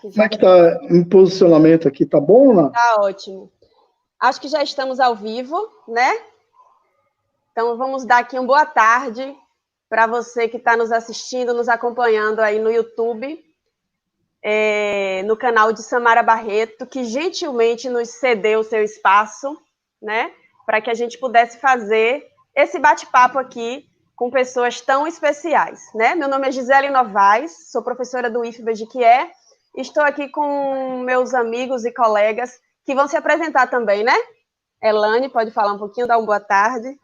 Que Como é que está em posicionamento aqui? Tá bom, né? Tá ótimo. Acho que já estamos ao vivo, né? Então, vamos dar aqui uma boa tarde para você que está nos assistindo, nos acompanhando aí no YouTube, no canal de Samara Barreto, que gentilmente nos cedeu o seu espaço, né? Para que a gente pudesse fazer esse bate-papo aqui com pessoas tão especiais, né? Meu nome é Gisele Novaes, sou professora do IFBA de Jequié. Estou aqui com meus amigos e colegas que vão se apresentar também, né? Elane, pode falar um pouquinho, dar uma boa tarde.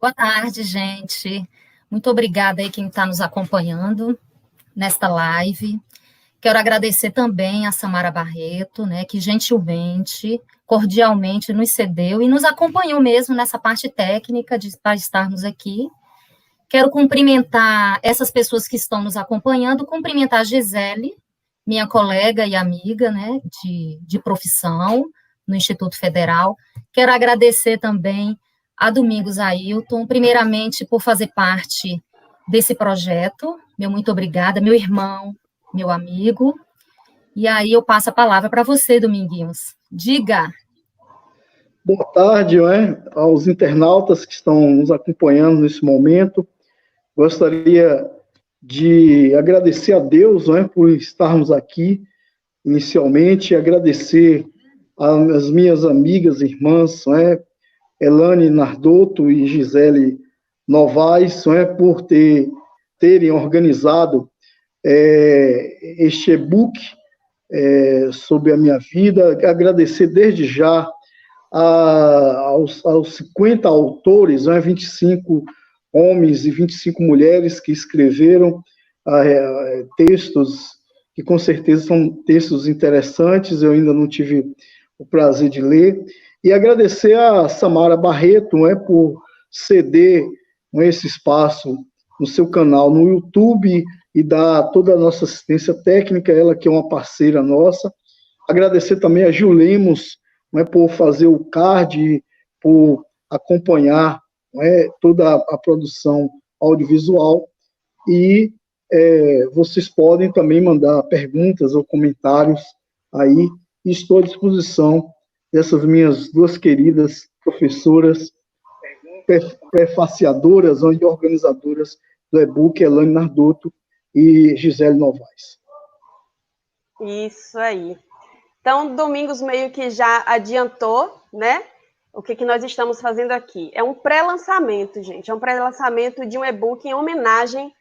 Boa tarde, gente. Muito obrigada aí quem está nos acompanhando nesta live. Quero agradecer também a Samara Barreto, né, que gentilmente, cordialmente nos cedeu e nos acompanhou mesmo nessa parte técnica para estarmos aqui. Quero cumprimentar essas pessoas que estão nos acompanhando, cumprimentar a Gisele, minha colega e amiga, né, de profissão no Instituto Federal. Quero agradecer também a Domingos Ailton, primeiramente por fazer parte desse projeto. Meu muito obrigada, meu irmão, meu amigo. E aí eu passo a palavra para você, Dominguinhos. Diga. Boa tarde, aos internautas que estão nos acompanhando nesse momento. Gostaria de agradecer a Deus, por estarmos aqui inicialmente, agradecer às minhas amigas, irmãs, Elane Nardotto e Gisele Novaes, por terem organizado este e-book sobre a minha vida. Agradecer desde já aos 50 autores, 25 homens e 25 mulheres que escreveram textos que com certeza são textos interessantes, eu ainda não tive o prazer de ler, e agradecer a Samara Barreto por ceder esse espaço no seu canal no YouTube e dar toda a nossa assistência técnica, ela que é uma parceira nossa. Agradecer também a Gil Lemos por fazer o card, por acompanhar toda a produção audiovisual, e vocês podem também mandar perguntas ou comentários aí, e estou à disposição dessas minhas duas queridas professoras, prefaciadoras e organizadoras do e-book, Elane Nardotto e Gisele Novaes. Isso aí. Então, Domingos meio que já adiantou, né? O que nós estamos fazendo aqui? É um pré-lançamento, gente. É um pré-lançamento de um e-book em homenagem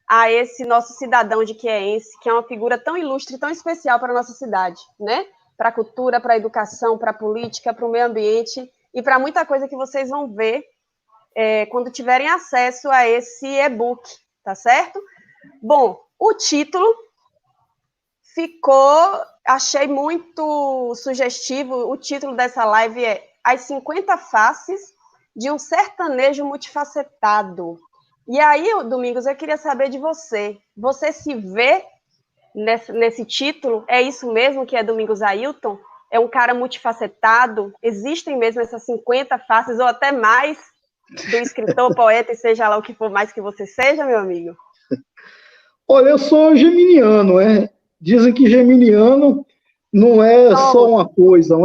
a esse nosso cidadão de Quierense, que é uma figura tão ilustre, tão especial para a nossa cidade, né? Para a cultura, para a educação, para a política, para o meio ambiente e para muita coisa que vocês vão ver quando tiverem acesso a esse e-book, tá certo? Bom, o título achei muito sugestivo. O título dessa live é As 50 Faces de um Sertanejo Multifacetado. E aí, Domingos, eu queria saber de você. Você se vê nesse título? É isso mesmo que é Domingos Ailton? É um cara multifacetado? Existem mesmo essas 50 faces, ou até mais, do escritor, poeta, e seja lá o que for mais que você seja, meu amigo? Olha, eu sou geminiano, Dizem que geminiano não é só uma coisa,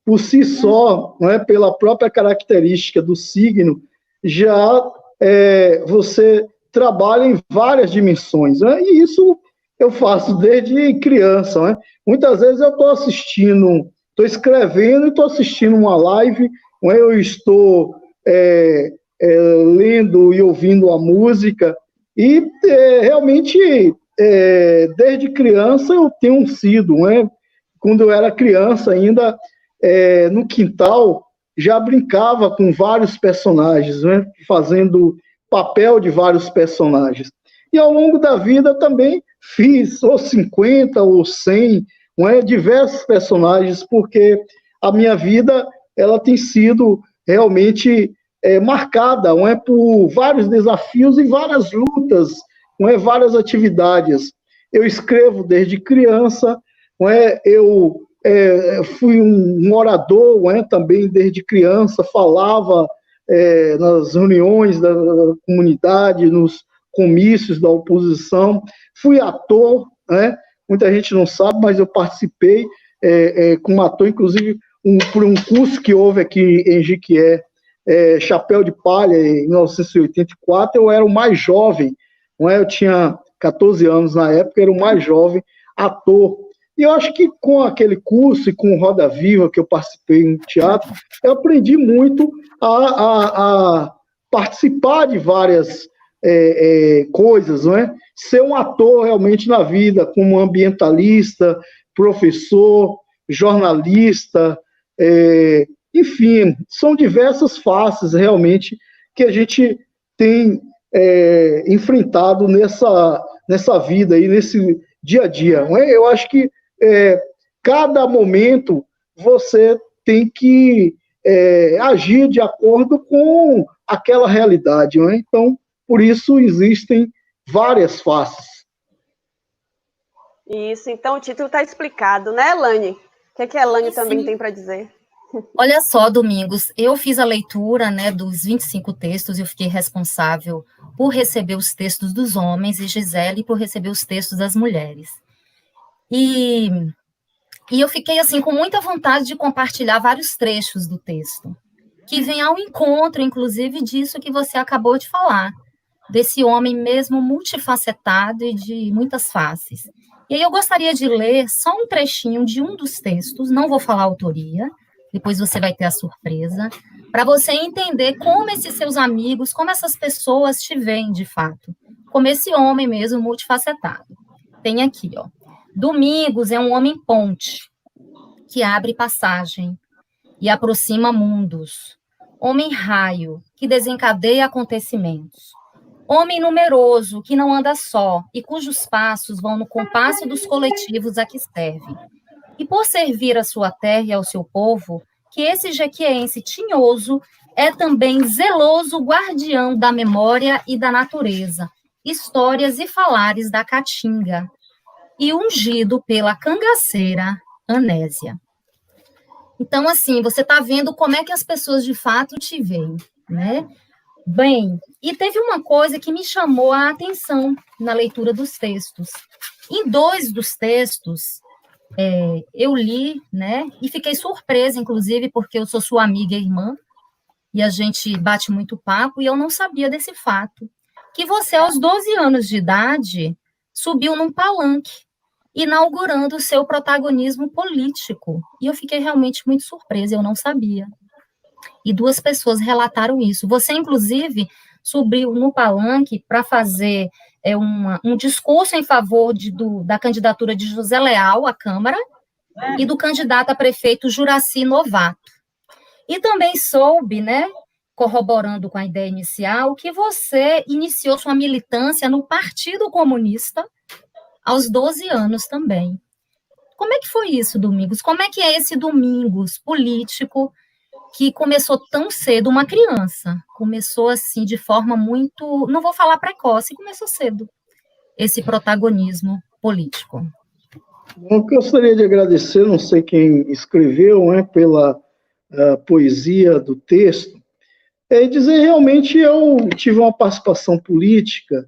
Por si só, pela própria característica do signo, já você trabalha em várias dimensões, e isso eu faço desde criança, Muitas vezes eu estou escrevendo e estou assistindo uma live, eu estou lendo e ouvindo a música, e realmente, desde criança eu tenho sido, Quando eu era criança ainda, no quintal, já brincava com vários personagens, fazendo papel de vários personagens. E ao longo da vida também fiz ou 50 ou 100, diversos personagens, porque a minha vida ela tem sido realmente marcada por vários desafios e várias lutas, várias atividades. Eu escrevo desde criança, eu fui um orador, também desde criança, falava nas reuniões da comunidade, nos comícios da oposição, fui ator, muita gente não sabe, mas eu participei como ator, inclusive, por um curso que houve aqui em Jequié, Chapéu de Palha, em 1984, eu era o mais jovem, não é? Eu tinha 14 anos na época, era o mais jovem ator. E eu acho que com aquele curso e com o Roda Viva, que eu participei no teatro, eu aprendi muito a participar de várias coisas, não é? Ser um ator realmente na vida, como ambientalista, professor, jornalista, enfim, são diversas faces realmente que a gente tem enfrentado nessa vida aí, nesse dia a dia. Não é? Eu acho que cada momento você tem que agir de acordo com aquela realidade. Não é? Então, por isso existem várias faces. Isso, então o título está explicado, né, Elane? O que a Elane também tem para dizer? Olha só, Domingos, eu fiz a leitura, né, dos 25 textos, eu fiquei responsável por receber os textos dos homens e Gisele por receber os textos das mulheres. E eu fiquei, assim, com muita vontade de compartilhar vários trechos do texto, que vem ao encontro, inclusive, disso que você acabou de falar, desse homem mesmo multifacetado e de muitas faces. E aí eu gostaria de ler só um trechinho de um dos textos, não vou falar a autoria, depois você vai ter a surpresa, para você entender como esses seus amigos, como essas pessoas te veem de fato, como esse homem mesmo multifacetado. Tem aqui, ó. Domingos é um homem ponte, que abre passagem e aproxima mundos. Homem raio, que desencadeia acontecimentos. Homem numeroso, que não anda só e cujos passos vão no compasso dos coletivos a que serve. E por servir a sua terra e ao seu povo, que esse jequiense tinhoso é também zeloso guardião da memória e da natureza, histórias e falares da caatinga, e ungido pela cangaceira Anésia. Então, assim, você está vendo como é que as pessoas de fato te veem, né? Bem, e teve uma coisa que me chamou a atenção na leitura dos textos. Em 2 dos textos, eu li, né, e fiquei surpresa, inclusive, porque eu sou sua amiga e irmã, e a gente bate muito papo, e eu não sabia desse fato, que você, aos 12 anos de idade, subiu num palanque, inaugurando o seu protagonismo político, e eu fiquei realmente muito surpresa, eu não sabia. E 2 pessoas relataram isso. Você, inclusive, subiu no palanque para fazer um discurso em favor da candidatura de José Leal à Câmara e do candidato a prefeito Juraci Novato. E também soube, né, corroborando com a ideia inicial, que você iniciou sua militância no Partido Comunista aos 12 anos também. Como é que foi isso, Domingos? Como é que é esse Domingos político que começou tão cedo, uma criança, começou assim de forma muito, não vou falar precoce, começou cedo, esse protagonismo político? Eu gostaria de agradecer, não sei quem escreveu, né, pela poesia do texto, dizer realmente eu tive uma participação política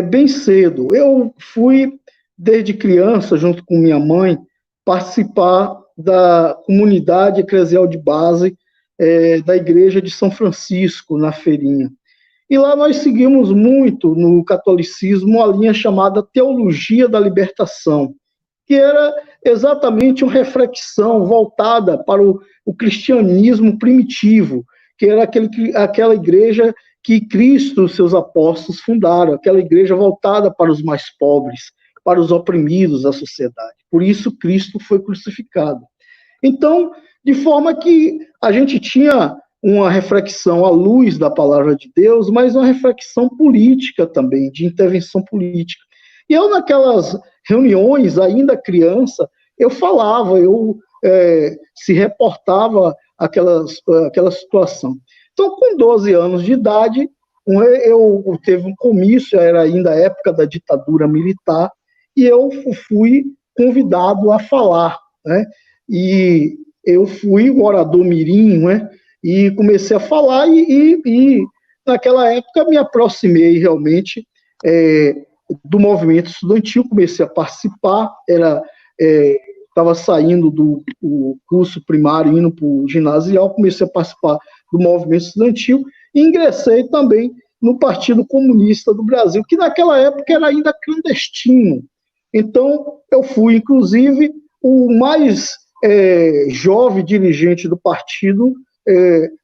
bem cedo. Eu fui, desde criança, junto com minha mãe, participar da comunidade eclesial de base da Igreja de São Francisco, na Feirinha. E lá nós seguimos muito, no catolicismo, a linha chamada Teologia da Libertação, que era exatamente uma reflexão voltada para o cristianismo primitivo, que era aquela igreja que Cristo e seus apóstolos fundaram, aquela igreja voltada para os mais pobres, para os oprimidos da sociedade. Por isso, Cristo foi crucificado. Então, de forma que a gente tinha uma reflexão à luz da palavra de Deus, mas uma reflexão política também, de intervenção política. E eu, naquelas reuniões, ainda criança, eu falava, se reportava aquela situação. Então, com 12 anos de idade, eu teve um comício, era ainda a época da ditadura militar, e eu fui convidado a falar, né? E eu fui o orador mirim, né? E comecei a falar, e naquela época me aproximei realmente do movimento estudantil, comecei a participar, estava saindo do curso primário, indo para o ginasial, comecei a participar do movimento estudantil e ingressei também no Partido Comunista do Brasil, que naquela época era ainda clandestino. Então, eu fui, inclusive, o mais jovem dirigente do partido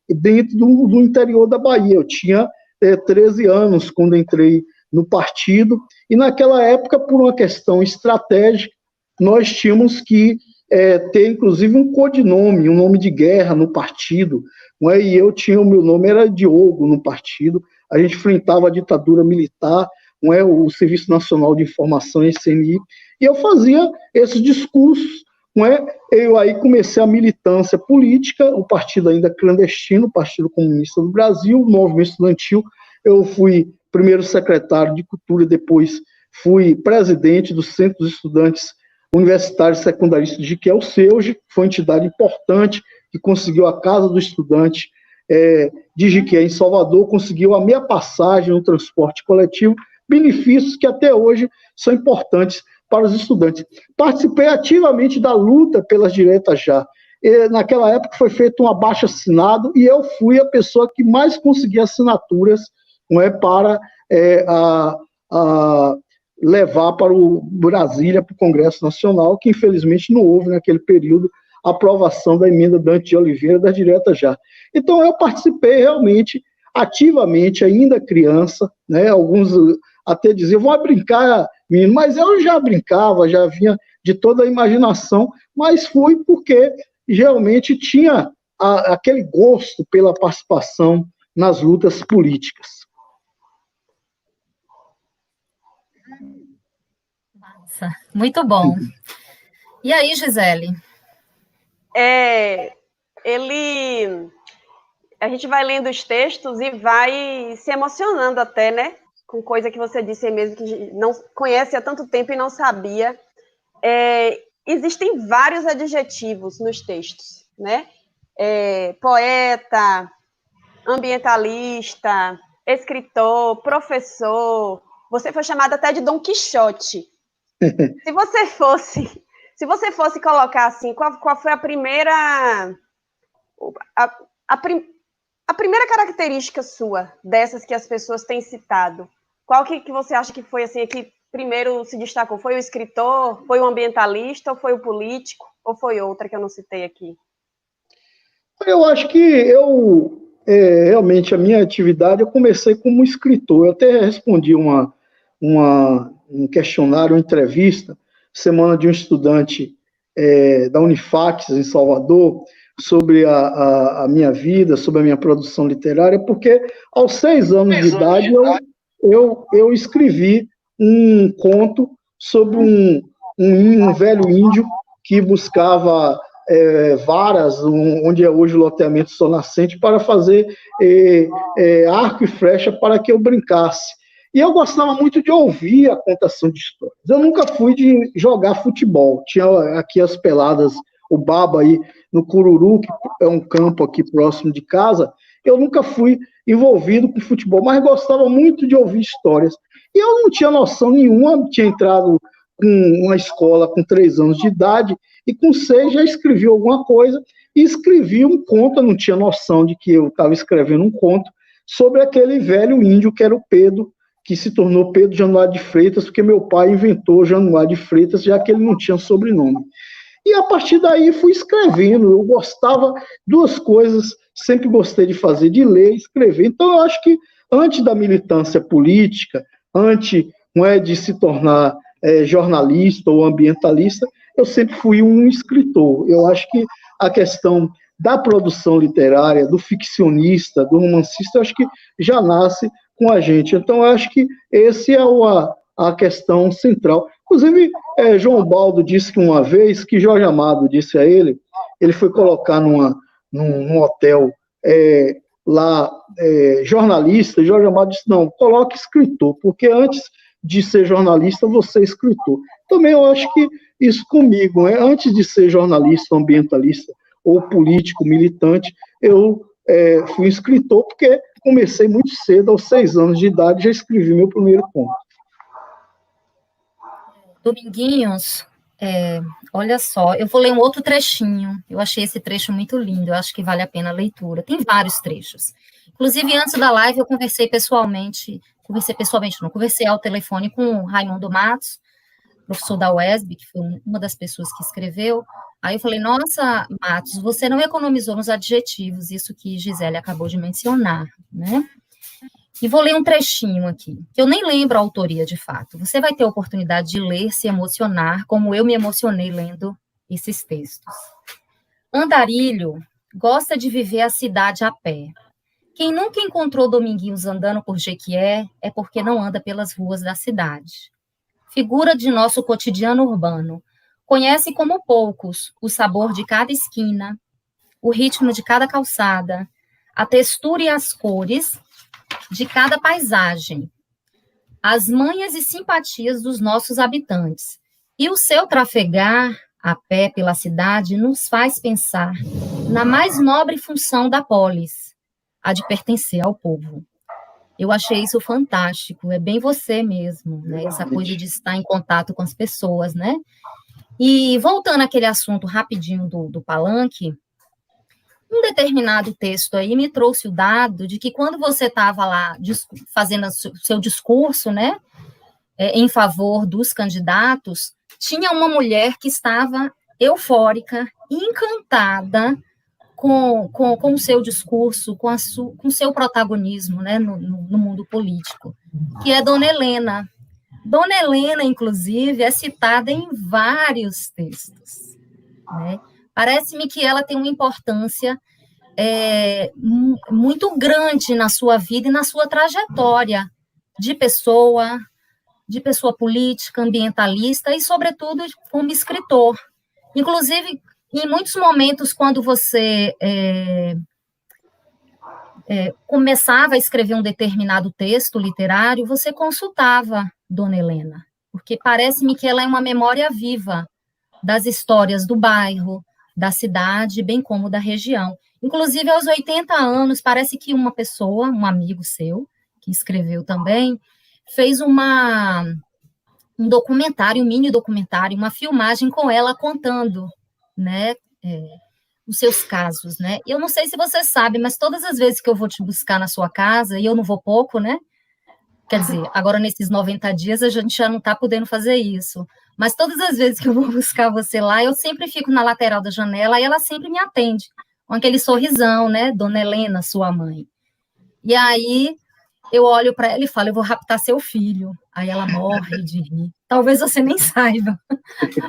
dentro do interior da Bahia. Eu tinha 13 anos quando entrei no partido, e naquela época, por uma questão estratégica, nós tínhamos que ter, inclusive, um codinome, um nome de guerra no partido, não é? E o meu nome era Diogo no partido. A gente enfrentava a ditadura militar, não é? O Serviço Nacional de Informação, SNI, e eu fazia esses discursos, não é? Eu aí comecei a militância política, o partido ainda clandestino, o Partido Comunista do Brasil, o movimento estudantil. Eu fui primeiro secretário de Cultura, depois fui presidente do Centro dos Estudantes Universitários Secundaristas de Jiquié, o SEUJ, foi uma entidade importante que conseguiu a Casa do Estudante de Jiquié, em Salvador, conseguiu a meia passagem no transporte coletivo, benefícios que até hoje são importantes para os estudantes. Participei ativamente da luta pelas diretas já. Naquela época foi feito um abaixo-assinado e eu fui a pessoa que mais conseguia assinaturas, não é, para levar para o Brasília, para o Congresso Nacional, que infelizmente não houve naquele período a aprovação da emenda Dante de Oliveira das diretas já. Então eu participei realmente ativamente, ainda criança, né? Alguns até diziam, vão brincar, menino, mas eu já brincava, já vinha de toda a imaginação, mas fui porque realmente tinha aquele gosto pela participação nas lutas políticas. Nossa, muito bom. E aí, Gisele? A gente vai lendo os textos e vai se emocionando até, né? Com coisa que você disse aí mesmo, que não conhece há tanto tempo e não sabia. Existem vários adjetivos nos textos, né? Poeta, ambientalista, escritor, professor. Você foi chamado até de Dom Quixote. Se você fosse colocar assim, qual foi a primeira a primeira característica sua, dessas que as pessoas têm citado? Qual que você acha que foi assim, que primeiro se destacou? Foi o escritor, foi o ambientalista, ou foi o político, ou foi outra que eu não citei aqui? Eu acho que realmente a minha atividade, eu comecei como escritor. Eu até respondi um questionário, uma entrevista, semana de um estudante da Unifax, em Salvador, sobre a minha vida, sobre a minha produção literária, porque aos 6 anos de idade eu escrevi um conto sobre um velho índio que buscava varas, onde é hoje o loteamento Sol Nascente, para fazer arco e flecha para que eu brincasse. E eu gostava muito de ouvir a contação de histórias. Eu nunca fui de jogar futebol. Tinha aqui as peladas, o Baba aí no Cururu, que é um campo aqui próximo de casa. Eu nunca fui envolvido com futebol, mas gostava muito de ouvir histórias. E eu não tinha noção nenhuma, tinha entrado com uma escola com 3 anos de idade, e com 6 já escrevi alguma coisa, e escrevi um conto, eu não tinha noção de que eu estava escrevendo um conto, sobre aquele velho índio que era o Pedro, que se tornou Pedro Januário de Freitas, porque meu pai inventou Januário de Freitas, já que ele não tinha sobrenome. E a partir daí fui escrevendo, eu gostava, 2 coisas, sempre gostei de fazer, de ler e escrever. Então eu acho que antes da militância política, antes de se tornar jornalista ou ambientalista, eu sempre fui um escritor. Eu acho que a questão da produção literária, do ficcionista, do romancista, eu acho que já nasce com a gente. Então, eu acho que essa é a questão central. Inclusive, João Baldo disse que uma vez, que Jorge Amado disse a ele foi colocar num hotel lá, jornalista, e Jorge Amado disse, não, coloque escritor, porque antes de ser jornalista, você é escritor. Também eu acho que isso comigo, antes de ser jornalista, ambientalista ou político, militante, eu fui escritor porque comecei muito cedo, aos 6 anos de idade, já escrevi meu primeiro conto. Dominguinhos, olha só, eu vou ler um outro trechinho. Eu achei esse trecho muito lindo, eu acho que vale a pena a leitura. Tem vários trechos. Inclusive, antes da live, eu conversei ao telefone com o Raimundo Matos, professor da UESB, que foi uma das pessoas que escreveu. Aí eu falei, nossa, Matos, você não economizou nos adjetivos, isso que Gisele acabou de mencionar, né? E vou ler um trechinho aqui, que eu nem lembro a autoria de fato. Você vai ter a oportunidade de ler, se emocionar, como eu me emocionei lendo esses textos. Andarilho gosta de viver a cidade a pé. Quem nunca encontrou Dominguinhos andando por Jequié é porque não anda pelas ruas da cidade. Figura de nosso cotidiano urbano, conhece como poucos o sabor de cada esquina, o ritmo de cada calçada, a textura e as cores de cada paisagem, as manhas e simpatias dos nossos habitantes. E o seu trafegar a pé pela cidade nos faz pensar na mais nobre função da polis, a de pertencer ao povo. Eu achei isso fantástico, é bem você mesmo, né? Essa coisa de estar em contato com as pessoas, né? E voltando àquele assunto rapidinho do palanque, um determinado texto aí me trouxe o dado de que quando você estava lá fazendo o seu discurso, né, em favor dos candidatos, tinha uma mulher que estava eufórica, encantada com o seu discurso, com o seu protagonismo, né, no mundo político, que é Dona Helena. Dona Helena, inclusive, é citada em vários textos, né? Parece-me que ela tem uma importância muito grande na sua vida e na sua trajetória de pessoa política, ambientalista e, sobretudo, como escritor. Inclusive, em muitos momentos, quando você começava a escrever um determinado texto literário, você consultava Dona Helena, porque parece-me que ela é uma memória viva das histórias do bairro, da cidade, bem como da região. Inclusive, aos 80 anos, parece que uma pessoa, um amigo seu, que escreveu também, fez um documentário, um mini documentário, uma filmagem com ela contando, né, os seus casos, né? E eu não sei se você sabe, mas todas as vezes que eu vou te buscar na sua casa, e eu não vou pouco, né? Quer dizer, agora nesses 90 dias a gente já não está podendo fazer isso. Mas todas as vezes que eu vou buscar você lá, eu sempre fico na lateral da janela e ela sempre me atende, com aquele sorrisão, né? Dona Helena, sua mãe. E aí eu olho para ela e falo, eu vou raptar seu filho. Aí ela morre de rir. Talvez você nem saiba,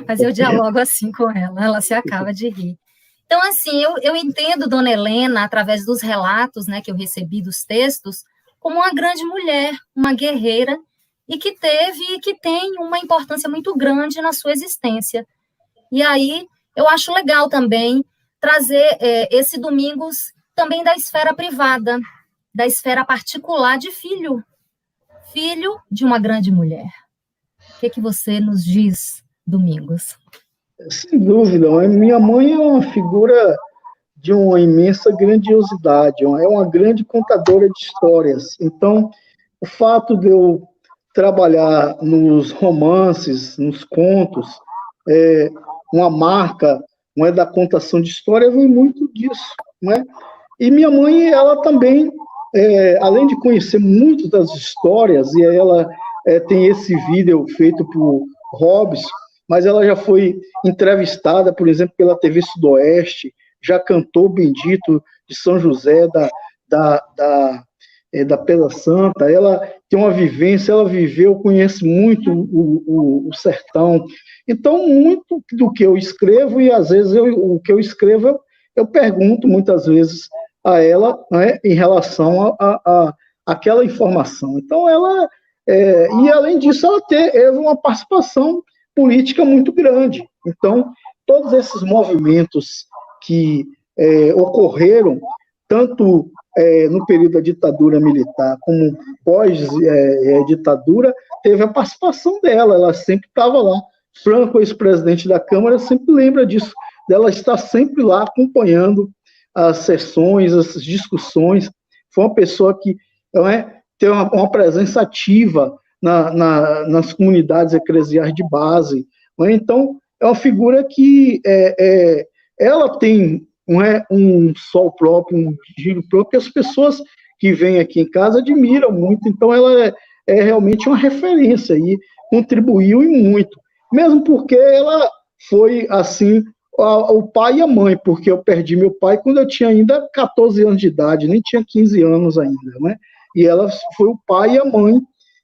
mas eu dialogo assim com ela se acaba de rir. Então, assim, eu entendo Dona Helena, através dos relatos, né, que eu recebi dos textos, como uma grande mulher, uma guerreira, e que teve e que tem uma importância muito grande na sua existência. E aí, eu acho legal também trazer esse Domingos também da esfera privada, da esfera particular de filho de uma grande mulher. O que você nos diz, Domingos? Sem dúvida, minha mãe é uma figura de uma imensa grandiosidade, é uma grande contadora de histórias. Então, o fato de eu trabalhar nos romances, nos contos, uma marca, não é, da contação de história, vem muito disso, né? E minha mãe, ela também, além de conhecer muito das histórias, e ela tem esse vídeo feito por Robson, mas ela já foi entrevistada, por exemplo, pela TV Sudoeste, já cantou Bendito de São José, da Pedra Santa. Ela tem uma vivência, ela viveu, conhece muito o sertão. Então, muito do que eu escrevo, e às vezes o que eu escrevo, eu pergunto muitas vezes a ela, né, em relação a aquela informação. Então, ela, e além disso, ela teve uma participação política muito grande. Então, todos esses movimentos que ocorreram, tanto no período da ditadura militar como pós-ditadura, teve a participação dela, ela sempre estava lá. Franco, ex-presidente da Câmara, sempre lembra disso, dela estar sempre lá acompanhando as sessões, as discussões. Foi uma pessoa que tem uma presença ativa nas comunidades eclesiais de base. Não é? Então, é uma figura que ela tem, não é, um sol próprio, um giro próprio, que as pessoas que vêm aqui em casa admiram muito. Então, ela é realmente uma referência e contribuiu e muito. Mesmo porque ela foi, assim, o pai e a mãe, porque eu perdi meu pai quando eu tinha ainda 14 anos de idade, nem tinha 15 anos ainda, né? E ela foi o pai e a mãe,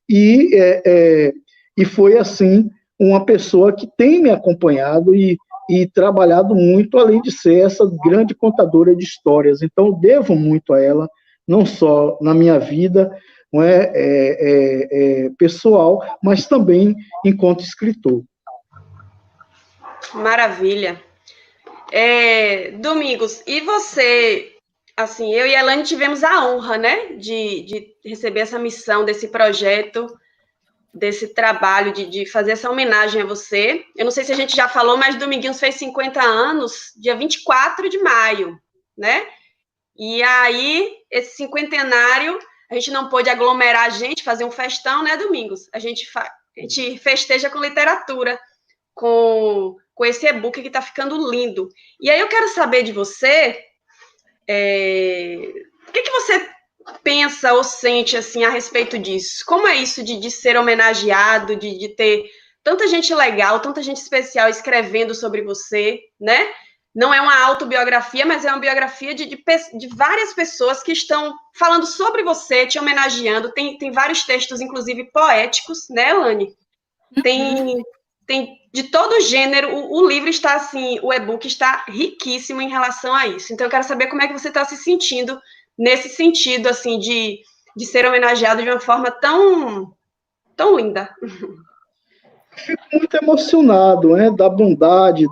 e foi, assim, uma pessoa que tem me acompanhado e trabalhado muito, além de ser essa grande contadora de histórias. Então, eu devo muito a ela, não só na minha vida, não pessoal, mas também enquanto escritor. Maravilha. Domingos, e você, assim, eu e a Elane tivemos a honra, né, de receber essa missão desse projeto, desse trabalho, de fazer essa homenagem a você. Eu não sei se a gente já falou, mas Dominguinhos fez 50 anos, dia 24 de maio, né? E aí, esse cinquentenário, a gente não pôde aglomerar a gente, fazer um festão, né, Domingos? A gente festeja com literatura, com esse e-book que está ficando lindo. E aí eu quero saber de você, o que você pensa ou sente, assim, a respeito disso? Como é isso de ser homenageado, de ter tanta gente legal, tanta gente especial escrevendo sobre você, né? Não é uma autobiografia, mas é uma biografia de várias pessoas que estão falando sobre você, te homenageando. Tem vários textos, inclusive poéticos, né, Elane? Tem de todo gênero. O livro está assim, o e-book está riquíssimo em relação a isso. Então, eu quero saber como é que você está se sentindo nesse sentido, assim, de ser homenageado de uma forma tão linda. Fico muito emocionado, né, da bondade,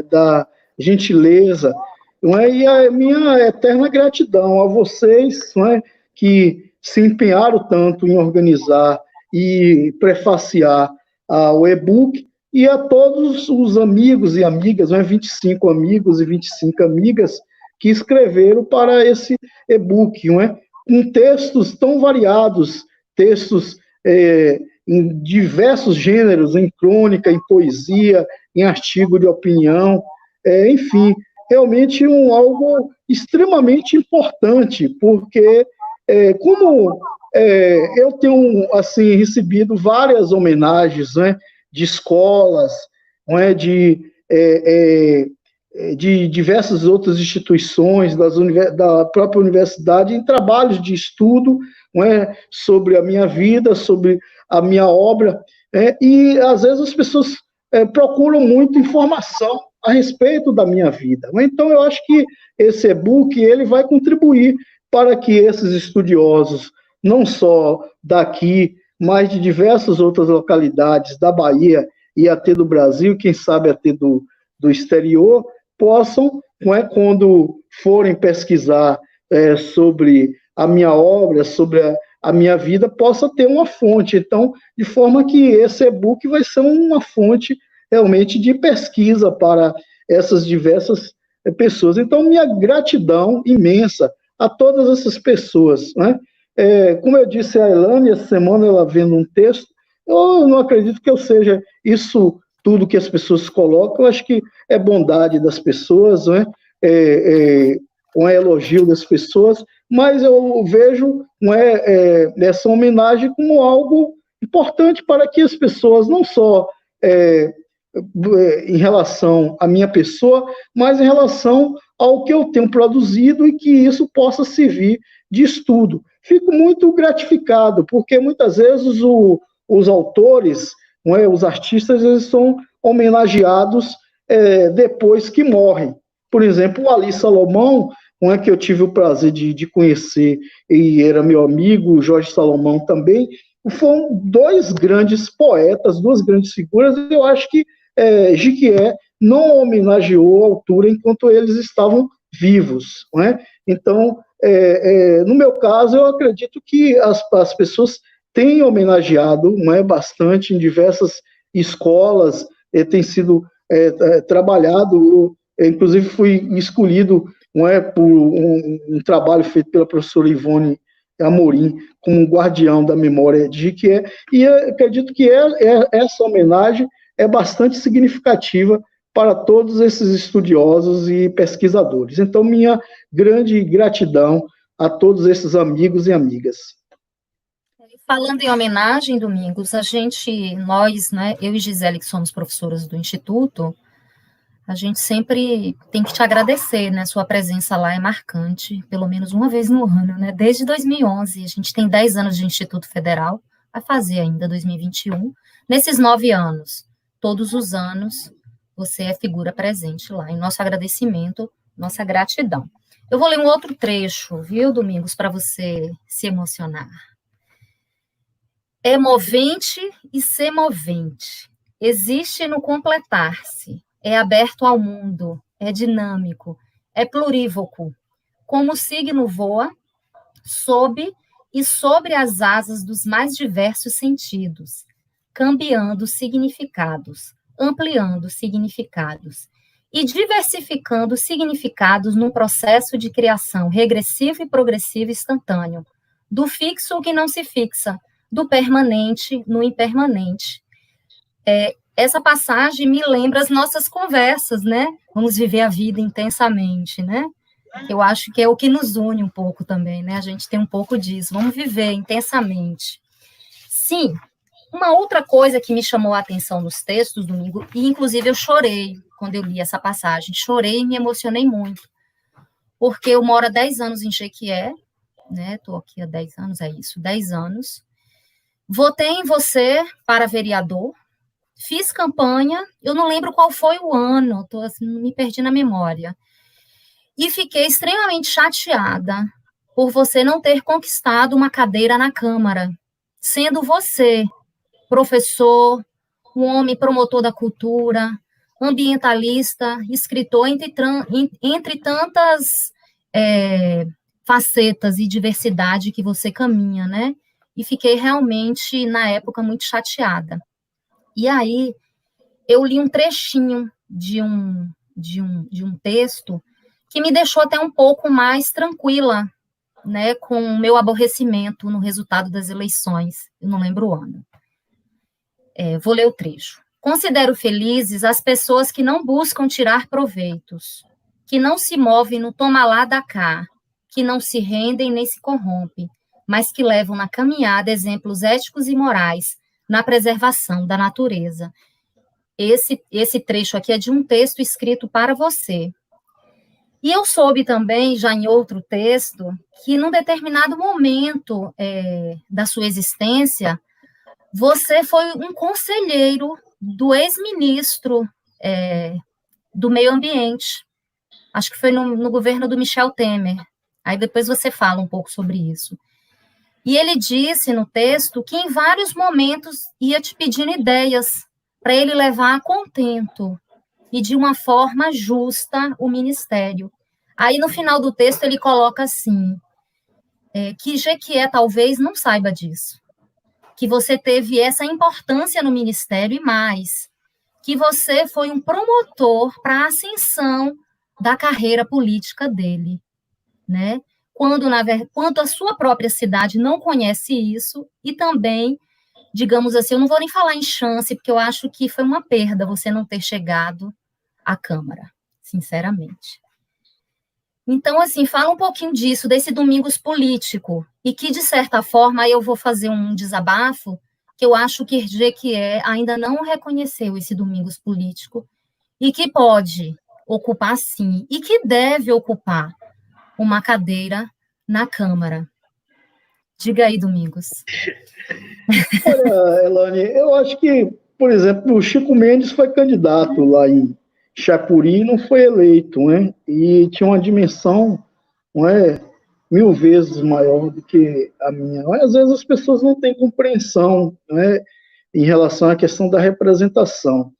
da gentileza, não é? E a minha eterna gratidão a vocês, não é, que se empenharam tanto em organizar e prefaciar o e-book, e a todos os amigos e amigas, não é, 25 amigos e 25 amigas que escreveram para esse e-book, não é? Com textos tão variados, textos em diversos gêneros, em crônica, em poesia, em artigo de opinião, enfim, realmente algo extremamente importante, porque como eu tenho, assim, recebido várias homenagens, né, de escolas, não é, de diversas outras instituições, da própria universidade, em trabalhos de estudo, não é, sobre a minha vida, sobre a minha obra, e às vezes as pessoas procuram muito informação a respeito da minha vida. Então, eu acho que esse e-book ele vai contribuir para que esses estudiosos, não só daqui, mas de diversas outras localidades da Bahia e até do Brasil, quem sabe até do exterior, possam, quando forem pesquisar sobre a minha obra, sobre a minha vida, possa ter uma fonte. Então, de forma que esse e-book vai ser uma fonte realmente de pesquisa para essas diversas pessoas. Então, minha gratidão imensa a todas essas pessoas, né? Como eu disse a Elane, essa semana ela vendo um texto, eu não acredito que eu seja isso tudo que as pessoas colocam, eu acho que é bondade das pessoas, né? Um elogio das pessoas, mas eu vejo essa homenagem como algo importante para que as pessoas, não só em relação à minha pessoa, mas em relação ao que eu tenho produzido e que isso possa servir de estudo. Fico muito gratificado, porque muitas vezes os autores, os artistas, eles são homenageados depois que morrem. Por exemplo, o Ali Salomão, que eu tive o prazer de conhecer e era meu amigo, o Jorge Salomão também, foram dois grandes poetas, duas grandes figuras. Eu acho que Jequié não homenageou a altura enquanto eles estavam vivos. Não é? Então, no meu caso, eu acredito que as pessoas têm homenageado, não é, bastante em diversas escolas, tem sido trabalhado. Inclusive, fui escolhido, não é, por um trabalho feito pela professora Ivone Amorim como um guardião da memória de Jequié, e eu acredito que essa homenagem é bastante significativa para todos esses estudiosos e pesquisadores. Então, minha grande gratidão a todos esses amigos e amigas. Falando em homenagem, Domingos, nós, né, eu e Gisele, que somos professoras do Instituto, a gente sempre tem que te agradecer, né? Sua presença lá é marcante, pelo menos uma vez no ano, né? Desde 2011, a gente tem 10 anos de Instituto Federal, vai fazer ainda 2021. Nesses 9 anos, todos os anos, você é figura presente lá. Em nosso agradecimento, nossa gratidão. Eu vou ler um outro trecho, viu, Domingos, para você se emocionar. É movente e semovente. Existe no completar-se. É aberto ao mundo, é dinâmico, é plurívoco. Como o signo voa, sob e sobre as asas dos mais diversos sentidos, cambiando significados, ampliando significados e diversificando significados num processo de criação regressivo e progressivo instantâneo, do fixo que não se fixa, do permanente no impermanente. Essa passagem me lembra as nossas conversas, né? Vamos viver a vida intensamente, né? Eu acho que é o que nos une um pouco também, né? A gente tem um pouco disso. Vamos viver intensamente. Sim, uma outra coisa que me chamou a atenção nos textos, Domingo, e inclusive eu chorei quando eu li essa passagem. Chorei e me emocionei muito. Porque eu moro há 10 anos em Jequié, né? Estou aqui há 10 anos, é isso, 10 anos. Votei em você para vereador. Fiz campanha, eu não lembro qual foi o ano, me perdi na memória. E fiquei extremamente chateada por você não ter conquistado uma cadeira na Câmara, sendo você professor, um homem promotor da cultura, ambientalista, escritor, entre tantas facetas e diversidade que você caminha, né? E fiquei realmente, na época, muito chateada. E aí, eu li um trechinho de um texto que me deixou até um pouco mais tranquila, né, com o meu aborrecimento no resultado das eleições. Eu não lembro o ano. Vou ler o trecho. Considero felizes as pessoas que não buscam tirar proveitos, que não se movem no toma lá da cá, que não se rendem nem se corrompem, mas que levam na caminhada exemplos éticos e morais na preservação da natureza. Esse trecho aqui é de um texto escrito para você. E eu soube também, já em outro texto, que num determinado momento da sua existência, você foi um conselheiro do ex-ministro do Meio Ambiente. Acho que foi no governo do Michel Temer. Aí depois você fala um pouco sobre isso. E ele disse no texto que em vários momentos ia te pedindo ideias para ele levar a contento e de uma forma justa o ministério. Aí no final do texto ele coloca assim, que Jequié talvez não saiba disso, que você teve essa importância no ministério e mais, que você foi um promotor para a ascensão da carreira política dele, né? Quando a sua própria cidade não conhece isso, e também, digamos assim, eu não vou nem falar em chance, porque eu acho que foi uma perda você não ter chegado à Câmara, sinceramente. Então, assim, fala um pouquinho disso, desse Domingos político, e que, de certa forma, aí eu vou fazer um desabafo, que eu acho que Jequié ainda não reconheceu esse Domingos político, e que pode ocupar, sim, e que deve ocupar uma cadeira na Câmara. Diga aí, Domingos. Olha, Elane, eu acho que, por exemplo, o Chico Mendes foi candidato lá em Chapuri e não foi eleito, né? E tinha uma dimensão, não é, 1000 vezes maior do que a minha. Às vezes as pessoas não têm compreensão, né, em relação à questão da representação.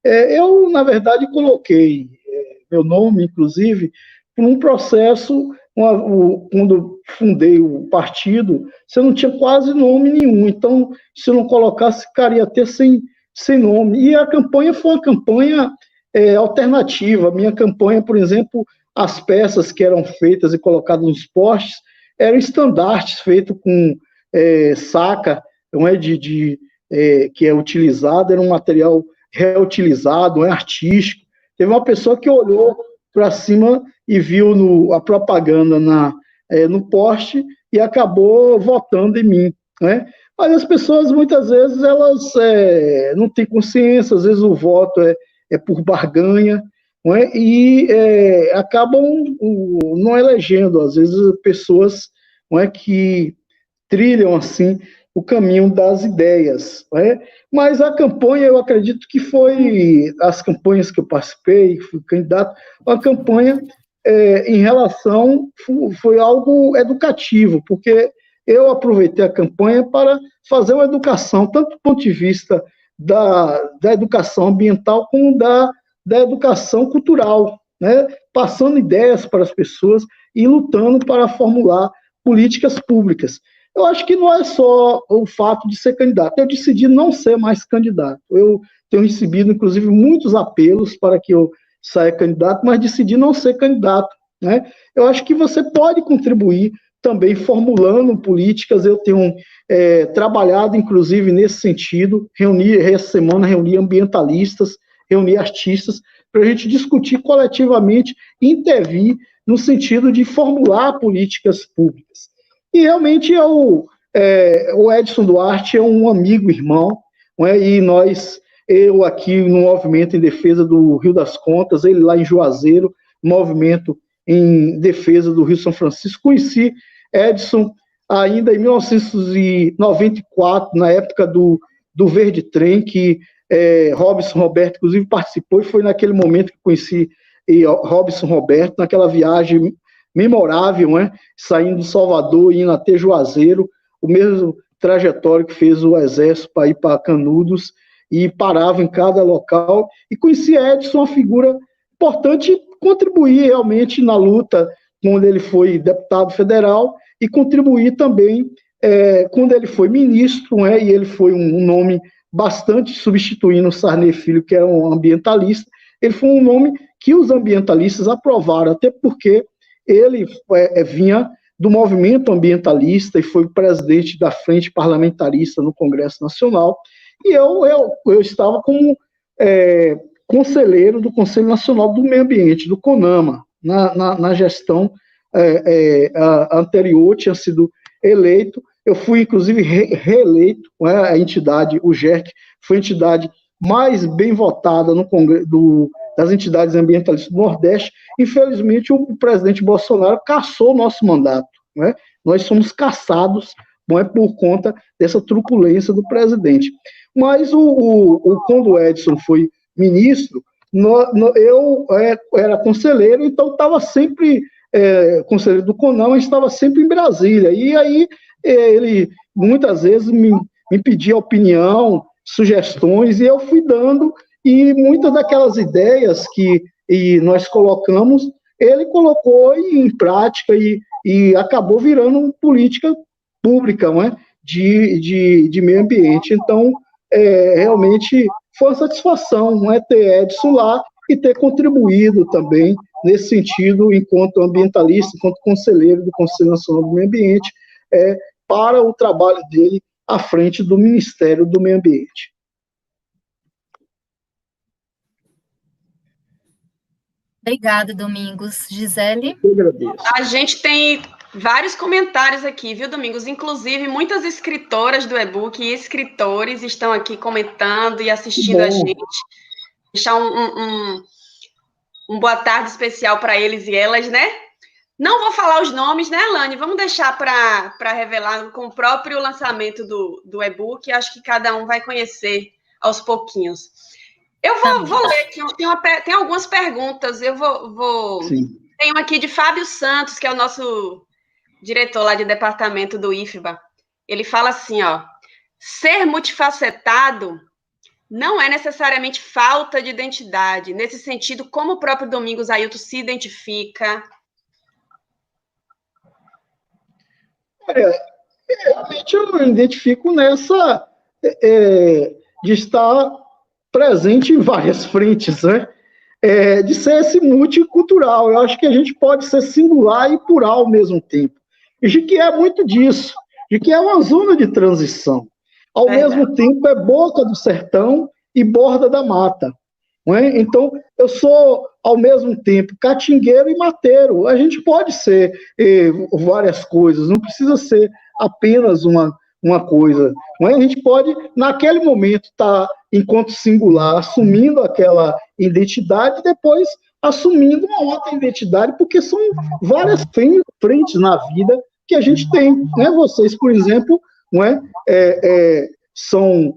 Eu, na verdade, coloquei meu nome, inclusive, por um processo, quando fundei o partido, você não tinha quase nome nenhum, então, se não colocasse, ficaria até sem nome. E a campanha foi uma campanha alternativa. A minha campanha, por exemplo, as peças que eram feitas e colocadas nos postes, eram estandartes feitos com saca, não é, que é utilizado, era um material reutilizado, artístico. Teve uma pessoa que olhou para cima e viu a propaganda no poste e acabou votando em mim, né? Mas as pessoas, muitas vezes, elas não têm consciência, às vezes o voto é por barganha, não é? E acabam não elegendo, às vezes, pessoas, não é, que trilham, assim, o caminho das ideias, não é? Mas a campanha, eu acredito que as campanhas que eu participei, fui candidato, a campanha em relação, foi algo educativo, porque eu aproveitei a campanha para fazer uma educação, tanto do ponto de vista da educação ambiental, como da educação cultural, né? Passando ideias para as pessoas e lutando para formular políticas públicas. Eu acho que não é só o fato de ser candidato, eu decidi não ser mais candidato. Eu tenho recebido, inclusive, muitos apelos para que eu saia candidato, mas decidi não ser candidato, né? Eu acho que você pode contribuir também formulando políticas. Eu tenho trabalhado, inclusive, nesse sentido, essa semana reuni ambientalistas, reuni artistas, para a gente discutir coletivamente, intervir no sentido de formular políticas públicas. E realmente o Edson Duarte é um amigo, irmão, não é? E eu aqui no movimento em defesa do Rio das Contas, ele lá em Juazeiro, movimento em defesa do Rio São Francisco. Conheci Edson ainda em 1994, na época do Verde Trem, que Robson Roberto, inclusive, participou, e foi naquele momento que conheci Robson Roberto, naquela viagem memorável, né? Saindo de Salvador e indo até Juazeiro, o mesmo trajetório que fez o Exército para ir para Canudos, e parava em cada local, e conheci Edson, uma figura importante, contribuir realmente na luta quando ele foi deputado federal, e contribuir também quando ele foi ministro, né? E ele foi um nome bastante substituindo o Sarney Filho, que era um ambientalista. Ele foi um nome que os ambientalistas aprovaram, até porque ele vinha do movimento ambientalista e foi presidente da Frente Parlamentarista no Congresso Nacional, e eu estava como conselheiro do Conselho Nacional do Meio Ambiente, do CONAMA, na gestão anterior, tinha sido eleito. Eu fui, inclusive, reeleito, né? A entidade, o GERC, foi a entidade mais bem votada no Congresso das entidades ambientalistas do Nordeste. Infelizmente, o presidente Bolsonaro cassou o nosso mandato, né? Nós somos cassados, não é, por conta dessa truculência do presidente. Mas quando o Edson foi ministro, eu era conselheiro, então estava sempre, conselheiro do CONAMA, estava sempre em Brasília. E aí ele muitas vezes me pedia opinião, sugestões, e eu fui dando, e muitas daquelas ideias que nós colocamos, ele colocou em prática e acabou virando política pública, não é? de meio ambiente. Então, realmente foi uma satisfação, não é, ter Edson lá e ter contribuído também nesse sentido, enquanto ambientalista, enquanto conselheiro do Conselho Nacional do Meio Ambiente, para o trabalho dele à frente do Ministério do Meio Ambiente. Obrigada, Domingos. Gisele? Eu agradeço. A gente tem vários comentários aqui, viu, Domingos? Inclusive, muitas escritoras do e-book e escritores estão aqui comentando e assistindo a gente. Deixar um boa tarde especial para eles e elas, né? Não vou falar os nomes, né, Elane? Vamos deixar para revelar com o próprio lançamento do e-book. Acho que cada um vai conhecer aos pouquinhos. Eu vou ler aqui, tem algumas perguntas. Eu vou Tenho aqui de Fábio Santos, que é o nosso diretor lá de departamento do IFBA. Ele fala assim, ó: ser multifacetado não é necessariamente falta de identidade. Nesse sentido, como o próprio Domingos Ailton se identifica? Realmente eu me identifico nessa de estar presente em várias frentes, né? De ser esse multicultural. Eu acho que a gente pode ser singular e plural ao mesmo tempo. Jequié é muito disso. Jequié é uma zona de transição. Ao mesmo tempo, é boca do sertão e borda da mata. Não é? Então, eu sou, ao mesmo tempo, catingueiro e mateiro. A gente pode ser várias coisas, não precisa ser apenas uma coisa. Não é? A gente pode, naquele momento, estar, enquanto singular, assumindo aquela identidade e depois assumindo uma outra identidade, porque são várias frentes na vida que a gente tem. Né? Vocês, por exemplo, não é? São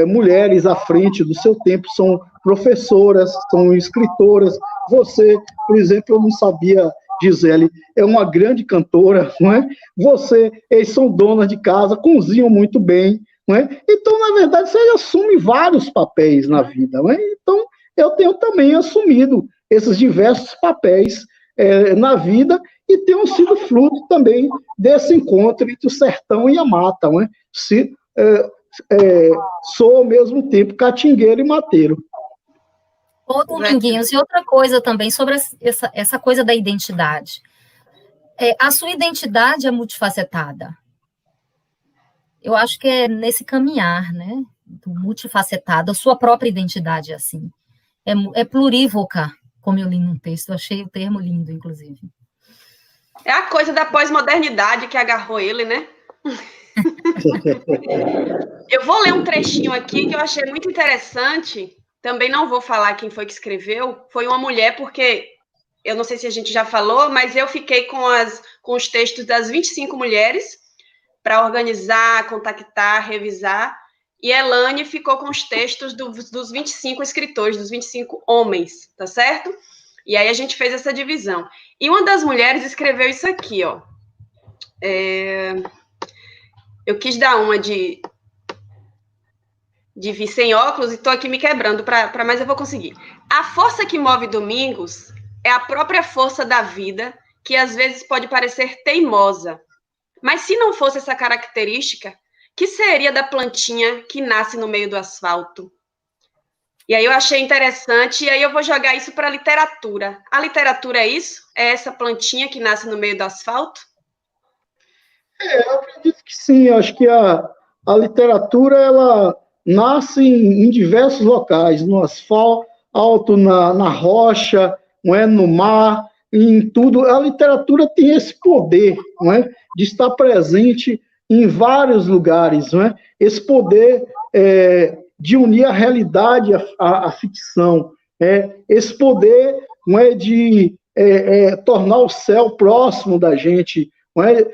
mulheres à frente do seu tempo, são professoras, são escritoras. Você, por exemplo, eu não sabia, Gisele, é uma grande cantora, não é? Eles são donas de casa, cozinham muito bem, não é? Então, na verdade, você assume vários papéis na vida, não é? Então, eu tenho também assumido esses diversos papéis na vida e tenho sido fruto também desse encontro entre o sertão e a mata, não é? Sou, ao mesmo tempo, catingueiro e mateiro. Ô, Dominguinhos, e outra coisa também sobre essa coisa da identidade. A sua identidade é multifacetada. Eu acho que é nesse caminhar, né, do multifacetado, a sua própria identidade é assim. É plurívoca, como eu li num texto, eu achei o termo lindo, inclusive. É a coisa da pós-modernidade que agarrou ele, né? Eu vou ler um trechinho aqui que eu achei muito interessante. Também não vou falar quem foi que escreveu. Foi uma mulher, porque eu não sei se a gente já falou, mas eu fiquei com os textos das 25 mulheres para organizar, contactar, revisar. E Elane ficou com os textos dos 25 escritores, dos 25 homens, tá certo? E aí a gente fez essa divisão. E uma das mulheres escreveu isso aqui, ó. Eu quis dar uma de vir sem óculos e estou aqui me quebrando, mas eu vou conseguir. A força que move Domingos é a própria força da vida, que às vezes pode parecer teimosa. Mas se não fosse essa característica, que seria da plantinha que nasce no meio do asfalto? E aí eu achei interessante, e aí eu vou jogar isso para a literatura. A literatura é isso? É essa plantinha que nasce no meio do asfalto? Eu acredito que sim. Acho que a literatura, ela nasce em diversos locais, no asfalto, na rocha, não é? No mar, em tudo. A literatura tem esse poder, não é? De estar presente em vários lugares, não é? Esse poder de unir a realidade à ficção, esse poder, não é? De tornar o céu próximo da gente, não é?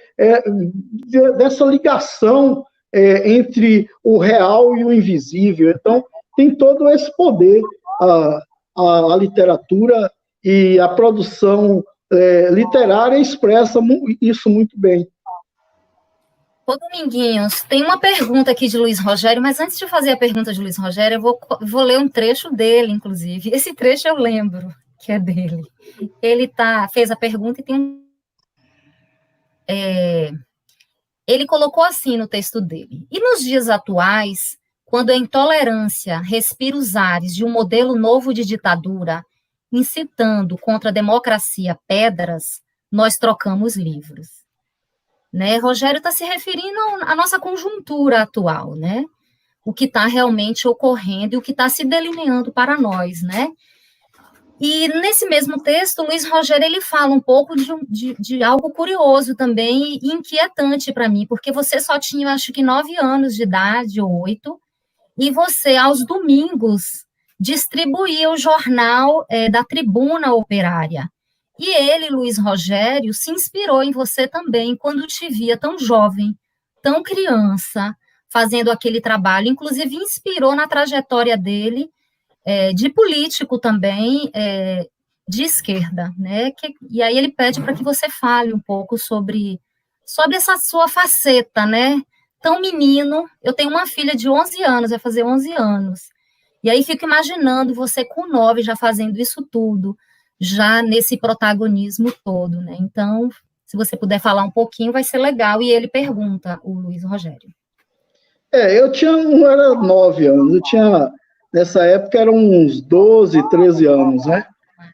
Dessa ligação entre o real e o invisível. Então, tem todo esse poder a literatura, e a produção literária expressa isso muito bem. Ô, Dominguinhos, tem uma pergunta aqui de Luiz Rogério, mas antes de fazer a pergunta de Luiz Rogério, eu vou ler um trecho dele, inclusive. Esse trecho eu lembro que é dele. Ele fez a pergunta e tem ele colocou assim no texto dele: e nos dias atuais, quando a intolerância respira os ares de um modelo novo de ditadura, incitando contra a democracia pedras, nós trocamos livros. Né? Rogério está se referindo à nossa conjuntura atual, né? O que está realmente ocorrendo e o que está se delineando para nós, né? E nesse mesmo texto, Luiz Rogério, ele fala um pouco de algo curioso também e inquietante para mim, porque você só tinha, acho que 9 anos de idade, ou 8, e você, aos domingos, distribuía o jornal da Tribuna Operária. E ele, Luiz Rogério, se inspirou em você também, quando te via tão jovem, tão criança, fazendo aquele trabalho, inclusive inspirou na trajetória dele, de político também, de esquerda, né? E aí ele pede para que você fale um pouco sobre essa sua faceta, né? Tão menino. Eu tenho uma filha de 11 anos, vai fazer 11 anos. E aí fico imaginando você com 9 já fazendo isso tudo, já nesse protagonismo todo, né? Então, se você puder falar um pouquinho, vai ser legal. E ele pergunta, o Luiz Rogério. Não era 9 anos, nessa época eram uns 12, 13 anos, né?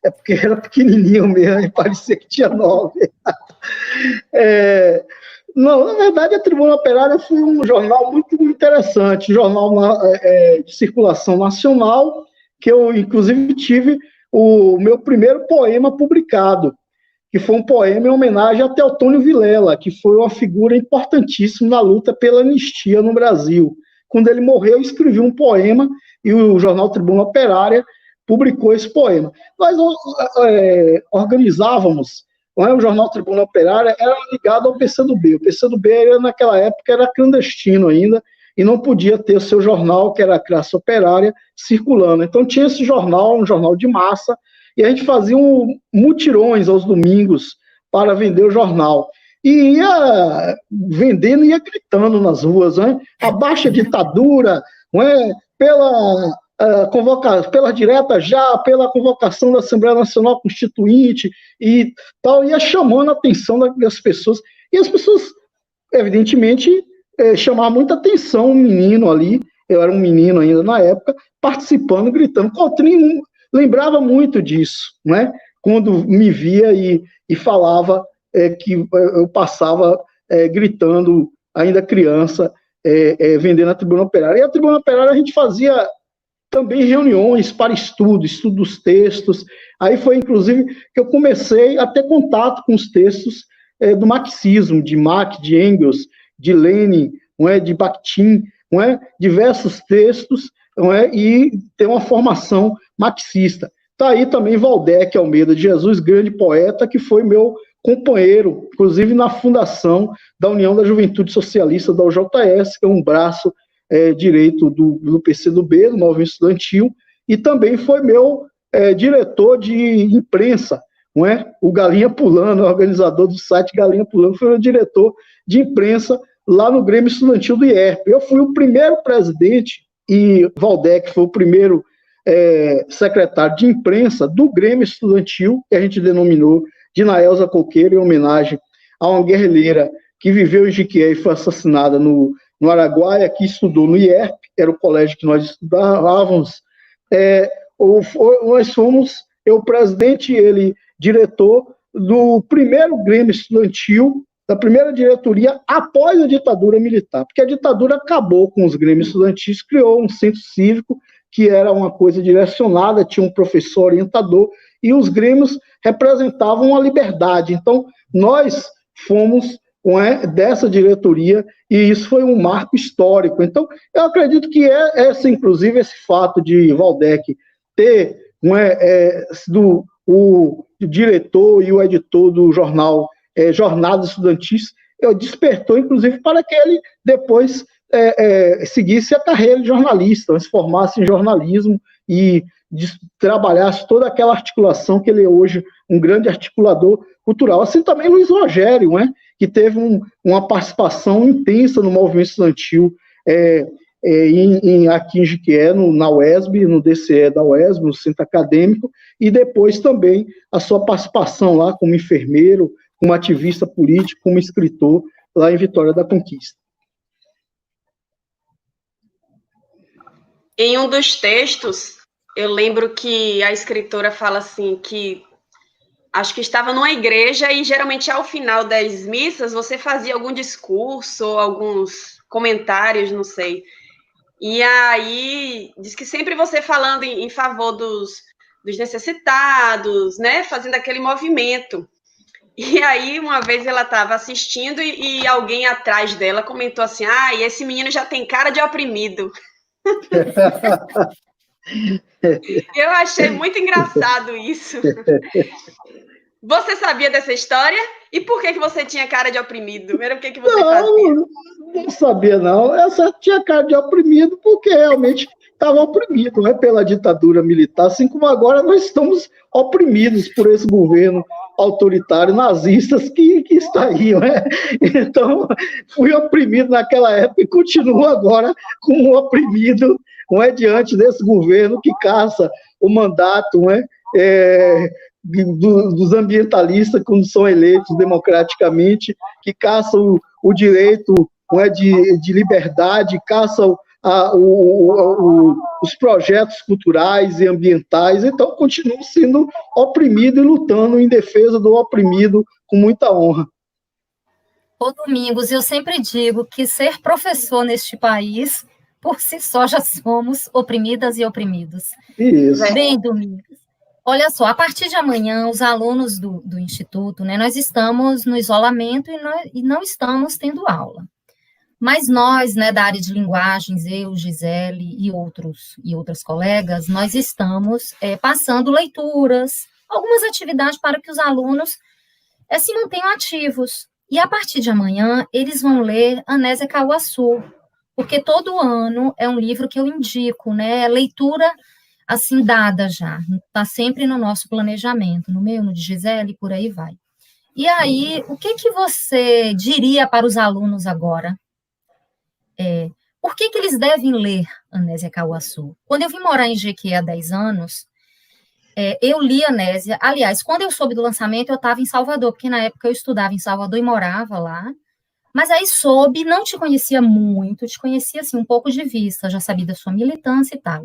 É porque era pequenininho mesmo, e parecia que tinha 9. Não, na verdade, a Tribuna Operária foi um jornal muito interessante, um jornal de circulação nacional, que eu, inclusive, tive o meu primeiro poema publicado, que foi um poema em homenagem a Teotônio Vilela, que foi uma figura importantíssima na luta pela anistia no Brasil. Quando ele morreu, eu escrevi um poema e o jornal Tribuna Operária publicou esse poema. Nós organizávamos, o jornal Tribuna Operária era ligado ao PCdoB. O PCdoB, naquela época, era clandestino ainda e não podia ter o seu jornal, que era a Classe Operária, circulando. Então tinha esse jornal, um jornal de massa, e a gente fazia mutirões aos domingos para vender o jornal. E ia vendendo e ia gritando nas ruas, né? Abaixa a ditadura, pela direta já, pela convocação da Assembleia Nacional Constituinte e tal, ia chamando a atenção das pessoas. E as pessoas, evidentemente, chamavam muita atenção o menino ali, eu era um menino ainda na época, participando, gritando. Cotrim lembrava muito disso, né? Quando me via e falava que eu passava gritando, ainda criança, vendendo a Tribuna Operária. E a Tribuna Operária a gente fazia também reuniões para estudo dos textos. Aí foi, inclusive, que eu comecei a ter contato com os textos do marxismo, de Marx, de Engels, de Lenin, de Bakhtin, diversos textos, e ter uma formação marxista. Está aí também Valdec Almeida de Jesus, grande poeta, que foi meu companheiro, inclusive na fundação da União da Juventude Socialista, da UJS, que é um braço direito do PCdoB, do Movimento Estudantil, e também foi meu diretor de imprensa, o Galinha Pulando, o organizador do site Galinha Pulando, foi meu diretor de imprensa lá no Grêmio Estudantil do IERP. Eu fui o primeiro presidente, e Valdec foi o primeiro secretário de imprensa do Grêmio Estudantil, que a gente denominou de Naelza Coqueiro, em homenagem a uma guerrilheira que viveu em Jiquié e foi assassinada no Araguaia, que estudou no IERP, era o colégio que nós estudávamos. Nós fomos, eu presidente e ele diretor do primeiro Grêmio Estudantil, da primeira diretoria após a ditadura militar, porque a ditadura acabou com os grêmios estudantis, criou um centro cívico, que era uma coisa direcionada, tinha um professor orientador, e os grêmios representavam a liberdade. Então, nós fomos dessa diretoria, e isso foi um marco histórico. Então, eu acredito que inclusive, esse fato de Valdec ter sido o diretor e o editor do jornal Jornadas Estudantis, despertou, inclusive, para que ele depois seguisse a carreira de jornalista, se formasse em jornalismo e trabalhasse toda aquela articulação que ele é hoje um grande articulador cultural. Assim também Luiz Rogério, que teve uma participação intensa no movimento estudantil aqui em Jiquié, na UESB, no DCE da UESB, no centro acadêmico, e depois também a sua participação lá como enfermeiro, como ativista político, como escritor lá em Vitória da Conquista. Em um dos textos, eu lembro que a escritora fala assim, que acho que estava numa igreja e geralmente ao final das missas você fazia algum discurso, alguns comentários, não sei. E aí, diz que sempre você falando em favor dos necessitados, fazendo aquele movimento. E aí, uma vez ela estava assistindo e alguém atrás dela comentou assim, e esse menino já tem cara de oprimido. Eu achei muito engraçado isso. Você sabia dessa história? E por que você tinha cara de oprimido? Era o que você fazia? Não sabia, não. Eu só tinha cara de oprimido porque realmente estava oprimido, pela ditadura militar, assim como agora nós estamos oprimidos por esse governo autoritário, nazistas, que está aí, Então, fui oprimido naquela época e continuo agora como oprimido, diante desse governo que caça o mandato, dos ambientalistas quando são eleitos democraticamente, que caçam o direito de liberdade, caçam os projetos culturais e ambientais, então continuam sendo oprimidos e lutando em defesa do oprimido com muita honra. Ô, Domingos, eu sempre digo que ser professor neste país, por si só, já somos oprimidas e oprimidos. Isso. Bem, Domingos, olha só, a partir de amanhã, os alunos do Instituto, né, nós estamos no isolamento e não estamos tendo aula. Mas nós, né, da área de linguagens, eu, Gisele e outras colegas, nós estamos passando leituras, algumas atividades para que os alunos se mantenham ativos. E a partir de amanhã, eles vão ler Anésia Cauaçu, porque todo ano é um livro que eu indico, né, leitura assim dada já, está sempre no nosso planejamento, no meu, no de Gisele, por aí vai. E aí, o que você diria para os alunos agora? Por que eles devem ler Anésia Cauaçu? Quando eu vim morar em Jequié há 10 anos, eu li Anésia. Aliás, quando eu soube do lançamento, eu estava em Salvador, porque na época eu estudava em Salvador e morava lá. Mas aí soube, não te conhecia muito, te conhecia assim, um pouco de vista, já sabia da sua militância e tal.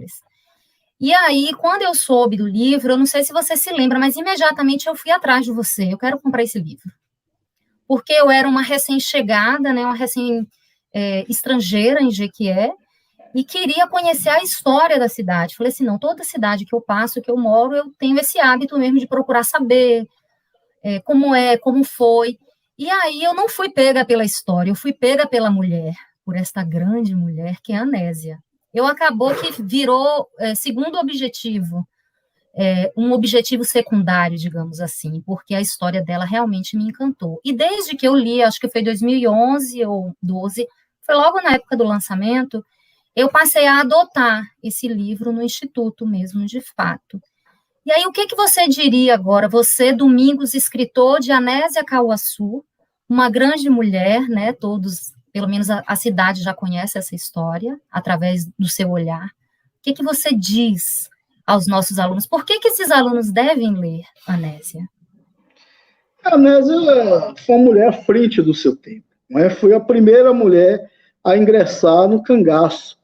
E aí, quando eu soube do livro, eu não sei se você se lembra, mas imediatamente eu fui atrás de você, eu quero comprar esse livro. Porque eu era uma recém-chegada, né, uma estrangeira em Jequié, e queria conhecer a história da cidade. Falei assim, não, toda cidade que eu passo, que eu moro, eu tenho esse hábito mesmo de procurar saber como foi. E aí eu não fui pega pela história, eu fui pega pela mulher, por esta grande mulher que é a Anésia. Acabou que virou segundo objetivo, um objetivo secundário, digamos assim, porque a história dela realmente me encantou. E desde que eu li, acho que foi 2011 ou 12, foi logo na época do lançamento, eu passei a adotar esse livro no Instituto mesmo, de fato. E aí, o que você diria agora, você, Domingos, escritor de Anésia Cauaçu, uma grande mulher, né, todos, pelo menos a cidade já conhece essa história, através do seu olhar. O que você diz aos nossos alunos? Por que esses alunos devem ler Anésia? A Anésia foi uma mulher à frente do seu tempo, né? Foi a primeira mulher a ingressar no cangaço.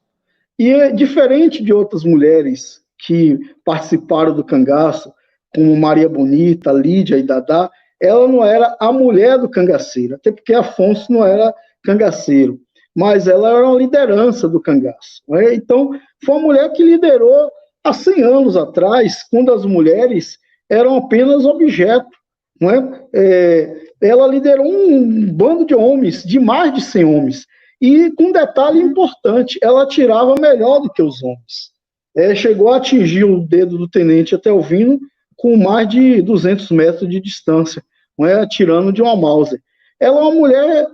E diferente de outras mulheres que participaram do cangaço, como Maria Bonita, Lídia e Dadá, ela não era a mulher do cangaceiro, até porque Afonso não era cangaceiro, mas ela era uma liderança do cangaço, né? Então, foi uma mulher que liderou há 100 anos atrás, quando as mulheres eram apenas objeto, não é? Ela liderou um bando de homens, de mais de 100 homens, e com um detalhe importante, ela atirava melhor do que os homens. Chegou a atingir o dedo do tenente Etelvino com mais de 200 metros de distância, não é? Atirando de uma Mauser. Ela é uma mulher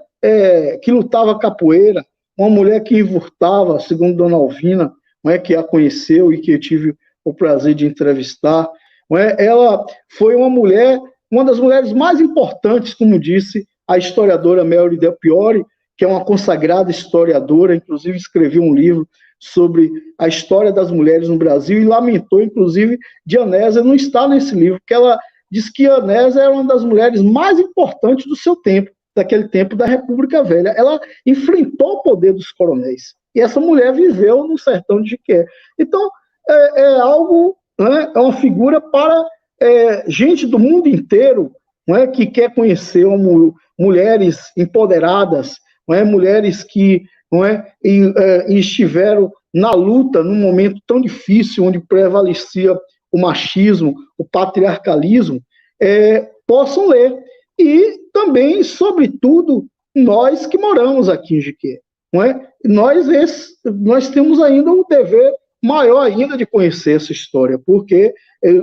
que lutava capoeira, uma mulher que envurtava, segundo Dona Alvina, não é? Que a conheceu e que eu tive o prazer de entrevistar. Não é? Ela foi uma das mulheres mais importantes, como disse a historiadora Melody Del Piore, que é uma consagrada historiadora, inclusive escreveu um livro sobre a história das mulheres no Brasil e lamentou, inclusive, de Anésia não estar nesse livro, porque ela diz que Anésia era uma das mulheres mais importantes do seu tempo, daquele tempo da República Velha. Ela enfrentou o poder dos coronéis, e essa mulher viveu no sertão de Jequié. Então, algo, né, é uma figura para gente do mundo inteiro, não é, que quer conhecer mulheres empoderadas, não é, mulheres que não é, e estiveram na luta num momento tão difícil, onde prevalecia o machismo, o patriarcalismo, possam ler. E também, sobretudo, nós que moramos aqui em Jequié, não é? Nós temos ainda um dever maior ainda de conhecer essa história, porque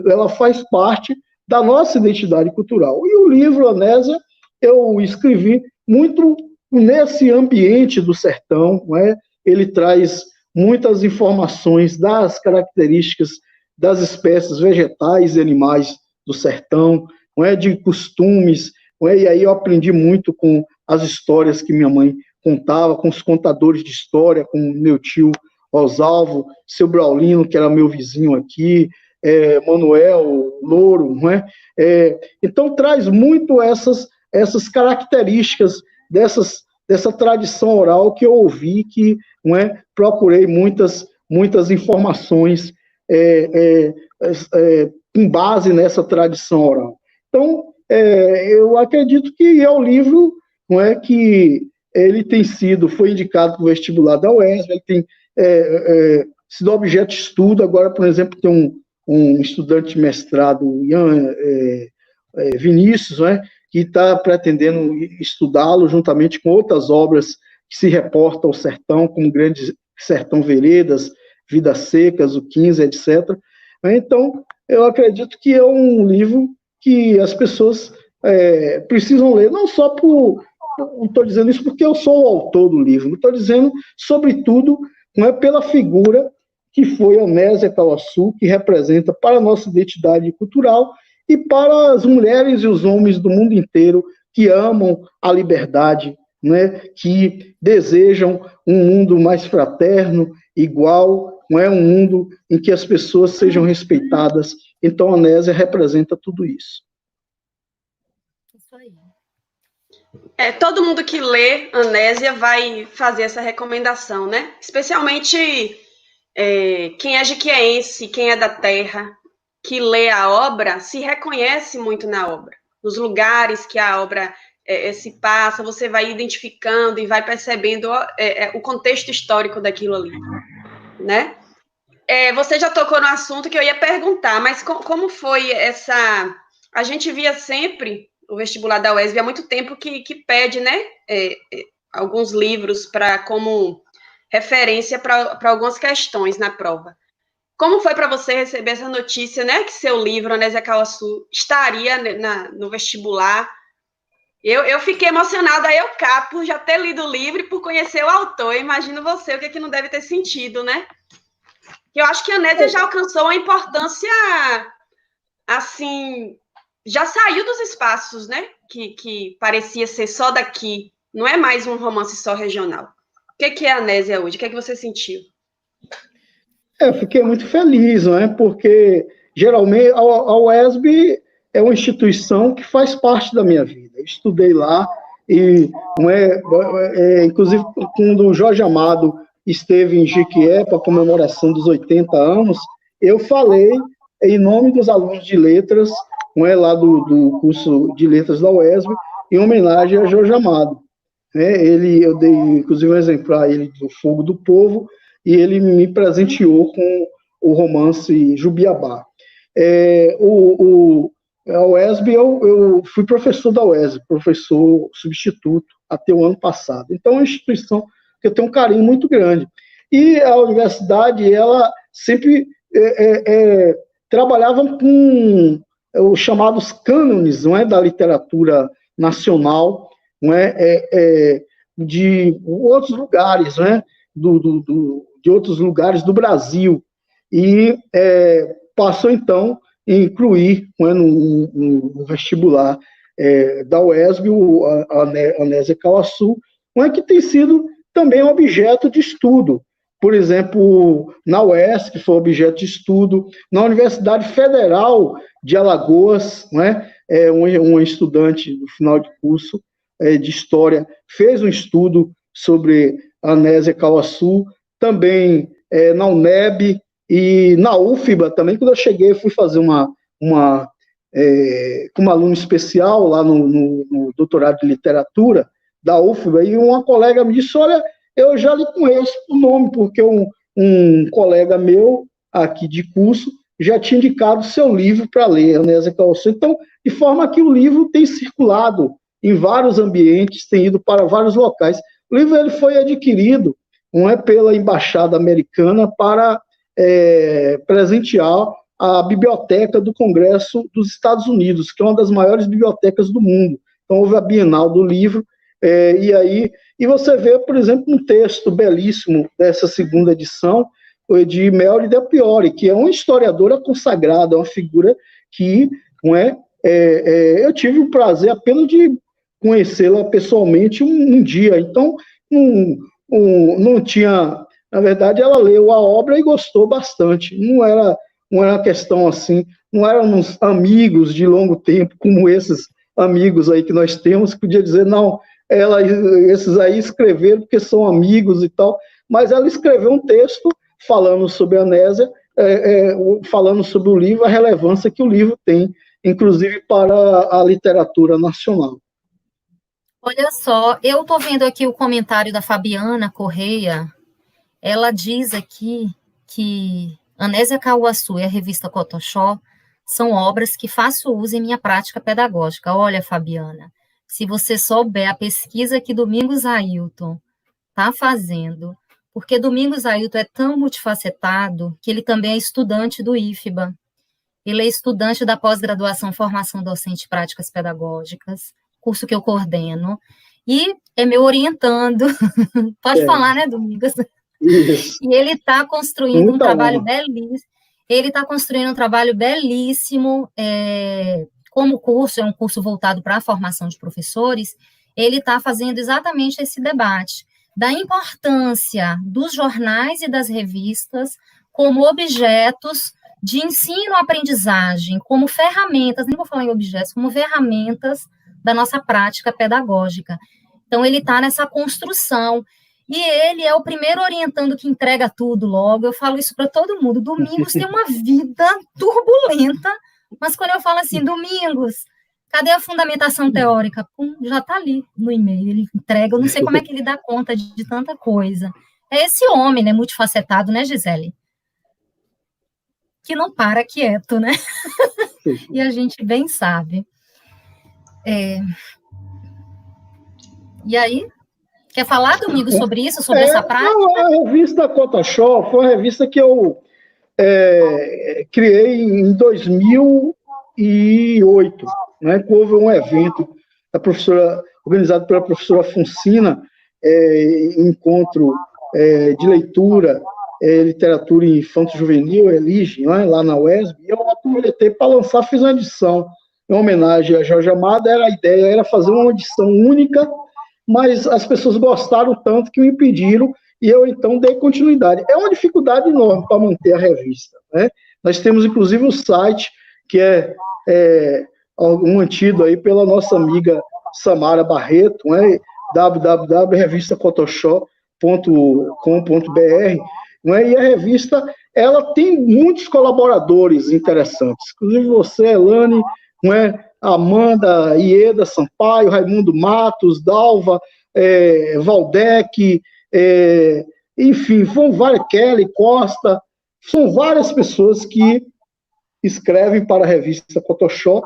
ela faz parte da nossa identidade cultural. E o livro Anésia eu escrevi muito nesse ambiente do sertão, não é? Ele traz muitas informações das características das espécies vegetais e animais do sertão, não é? De costumes, não é? E aí eu aprendi muito com as histórias que minha mãe contava, com os contadores de história, com meu tio Rosalvo, seu Braulino, que era meu vizinho aqui, Manuel, Louro, não é? Então traz muito essas características dessas dessa tradição oral que eu ouvi, que não é, procurei muitas informações com base nessa tradição oral. Então, eu acredito que é um livro, não é, que ele foi indicado para o vestibular da UESB, ele tem sido objeto de estudo. Agora, por exemplo, tem um estudante de mestrado, Ian Vinícius, né, que está pretendendo estudá-lo juntamente com outras obras que se reportam ao sertão, como Grande Sertão Veredas, Vidas Secas, o 15, etc. Então, eu acredito que é um livro que as pessoas precisam ler, não só não estou dizendo isso porque eu sou o autor do livro, estou dizendo, sobretudo, não é pela figura que foi Anésia Cauaçu, que representa para a nossa identidade cultural e para as mulheres e os homens do mundo inteiro que amam a liberdade, né, que desejam um mundo mais fraterno, igual, não é, um mundo em que as pessoas sejam respeitadas. Então, a Anésia representa tudo isso. Isso aí. Todo mundo que lê Anésia vai fazer essa recomendação, né? Especialmente quem é jiquiense, quem é da terra, que lê a obra, se reconhece muito na obra. Nos lugares que a obra se passa, você vai identificando e vai percebendo o contexto histórico daquilo ali, né? Você já tocou no assunto que eu ia perguntar, mas como foi essa... A gente via sempre o vestibular da UESB há muito tempo que pede, né, alguns livros como referência para algumas questões na prova. Como foi para você receber essa notícia, né, que seu livro, Anésia Cauaçu, estaria no vestibular? Eu fiquei emocionada, por já ter lido o livro e por conhecer o autor. Eu imagino você, o que não deve ter sentido, né? Eu acho que a Anésia já alcançou uma importância, assim, já saiu dos espaços, né, que parecia ser só daqui. Não é mais um romance só regional. O que é a Anésia hoje? O que é que você sentiu? Eu fiquei muito feliz, não é? Porque, geralmente, a UESB é uma instituição que faz parte da minha vida. Eu estudei lá e, inclusive, quando o Jorge Amado esteve em Jequié para a comemoração dos 80 anos, eu falei em nome dos alunos de letras, lá do curso de letras da UESB, em homenagem a Jorge Amado. Eu dei, inclusive, um exemplar a ele do Fogo do Povo, e ele me presenteou com o romance Jubiabá. A UESB, eu fui professor da UESB, professor substituto, até o ano passado. Então, é uma instituição que eu tenho um carinho muito grande. E a universidade, ela sempre trabalhava com os chamados cânones, não é, da literatura nacional, não é, de outros lugares, não é, de outros lugares do Brasil, e passou, então, a incluir, não é, no vestibular da UESB, a Anésia Cauaçu, não é, que tem sido também objeto de estudo. Por exemplo, na UESC, que foi objeto de estudo, na Universidade Federal de Alagoas, não é, uma estudante do final de curso de História fez um estudo sobre a Anésia Cauaçu, também na UNEB e na UFBA também. Quando eu cheguei, fui fazer com uma aluna especial lá no doutorado de literatura da UFBA, e uma colega me disse: olha, eu já lhe conheço o nome, porque um colega meu aqui de curso já tinha indicado seu livro para ler, Anésia Cauaçu. Então, de forma que o livro tem circulado em vários ambientes, tem ido para vários locais. O livro ele foi adquirido, não é, pela Embaixada Americana para presentear a Biblioteca do Congresso dos Estados Unidos, que é uma das maiores bibliotecas do mundo. Então, houve a Bienal do Livro, e você vê, por exemplo, um texto belíssimo dessa segunda edição, de Melody Del Piore, que é uma historiadora consagrada, uma figura que, não é, eu tive o prazer apenas de conhecê-la pessoalmente um dia. Então, não tinha... Na verdade, ela leu a obra e gostou bastante. Não era uma questão assim, não éramos amigos de longo tempo, como esses amigos aí que nós temos, que podia dizer: não, esses aí escreveram porque são amigos e tal, mas ela escreveu um texto falando sobre a Anésia, falando sobre o livro, a relevância que o livro tem, inclusive para a literatura nacional. Olha só, eu estou vendo aqui o comentário da Fabiana Correia. Ela diz aqui que Anésia Cauaçu e a revista Cotoxó são obras que faço uso em minha prática pedagógica. Olha, Fabiana, se você souber a pesquisa que Domingos Ailton está fazendo, porque Domingos Ailton é tão multifacetado que ele também é estudante do IFBA, ele é estudante da pós-graduação Formação Docente e Práticas Pedagógicas, curso que eu coordeno, e é meu orientando. Pode falar, né, Domingos? Isso. E ele está construindo um trabalho belíssimo. Ele está construindo um trabalho belíssimo, como curso, é um curso voltado para a formação de professores, ele está fazendo exatamente esse debate da importância dos jornais e das revistas como objetos de ensino-aprendizagem, como ferramentas, nem vou falar em objetos, como ferramentas da nossa prática pedagógica. Então, ele está nessa construção, e ele é o primeiro orientando que entrega tudo logo. Eu falo isso para todo mundo. Domingos tem uma vida turbulenta, mas quando eu falo assim, Domingos, cadê a fundamentação teórica? Pum, já está ali no e-mail, ele entrega. Eu não sei como é que ele dá conta de tanta coisa. É esse homem, né, multifacetado, né, Gisele? Que não para quieto, né? E a gente bem sabe. E aí, quer falar, Domingos, sobre isso, sobre essa prática? A revista Cotoxó foi uma revista que eu criei em 2008, né, que houve um evento da professora, organizado pela professora Fonsina, encontro de leitura, literatura infanto-juvenil, Elige, né, lá na UESB, e eu aproveitei para lançar, fiz uma edição em homenagem a Jorge Amado. A ideia era fazer uma edição única, mas as pessoas gostaram tanto que me pediram, e eu, então, dei continuidade. É uma dificuldade enorme para manter a revista, né? Nós temos, inclusive, um site que é mantido aí pela nossa amiga Samara Barreto, né? www.revistacotoxó.com.br, né? E a revista, ela tem muitos colaboradores interessantes, inclusive você, Elane, né? Amanda, Ieda Sampaio, Raimundo Matos, Dalva, Valdec, enfim, foram várias, Kelly Costa, são várias pessoas que escrevem para a revista Cotoxó,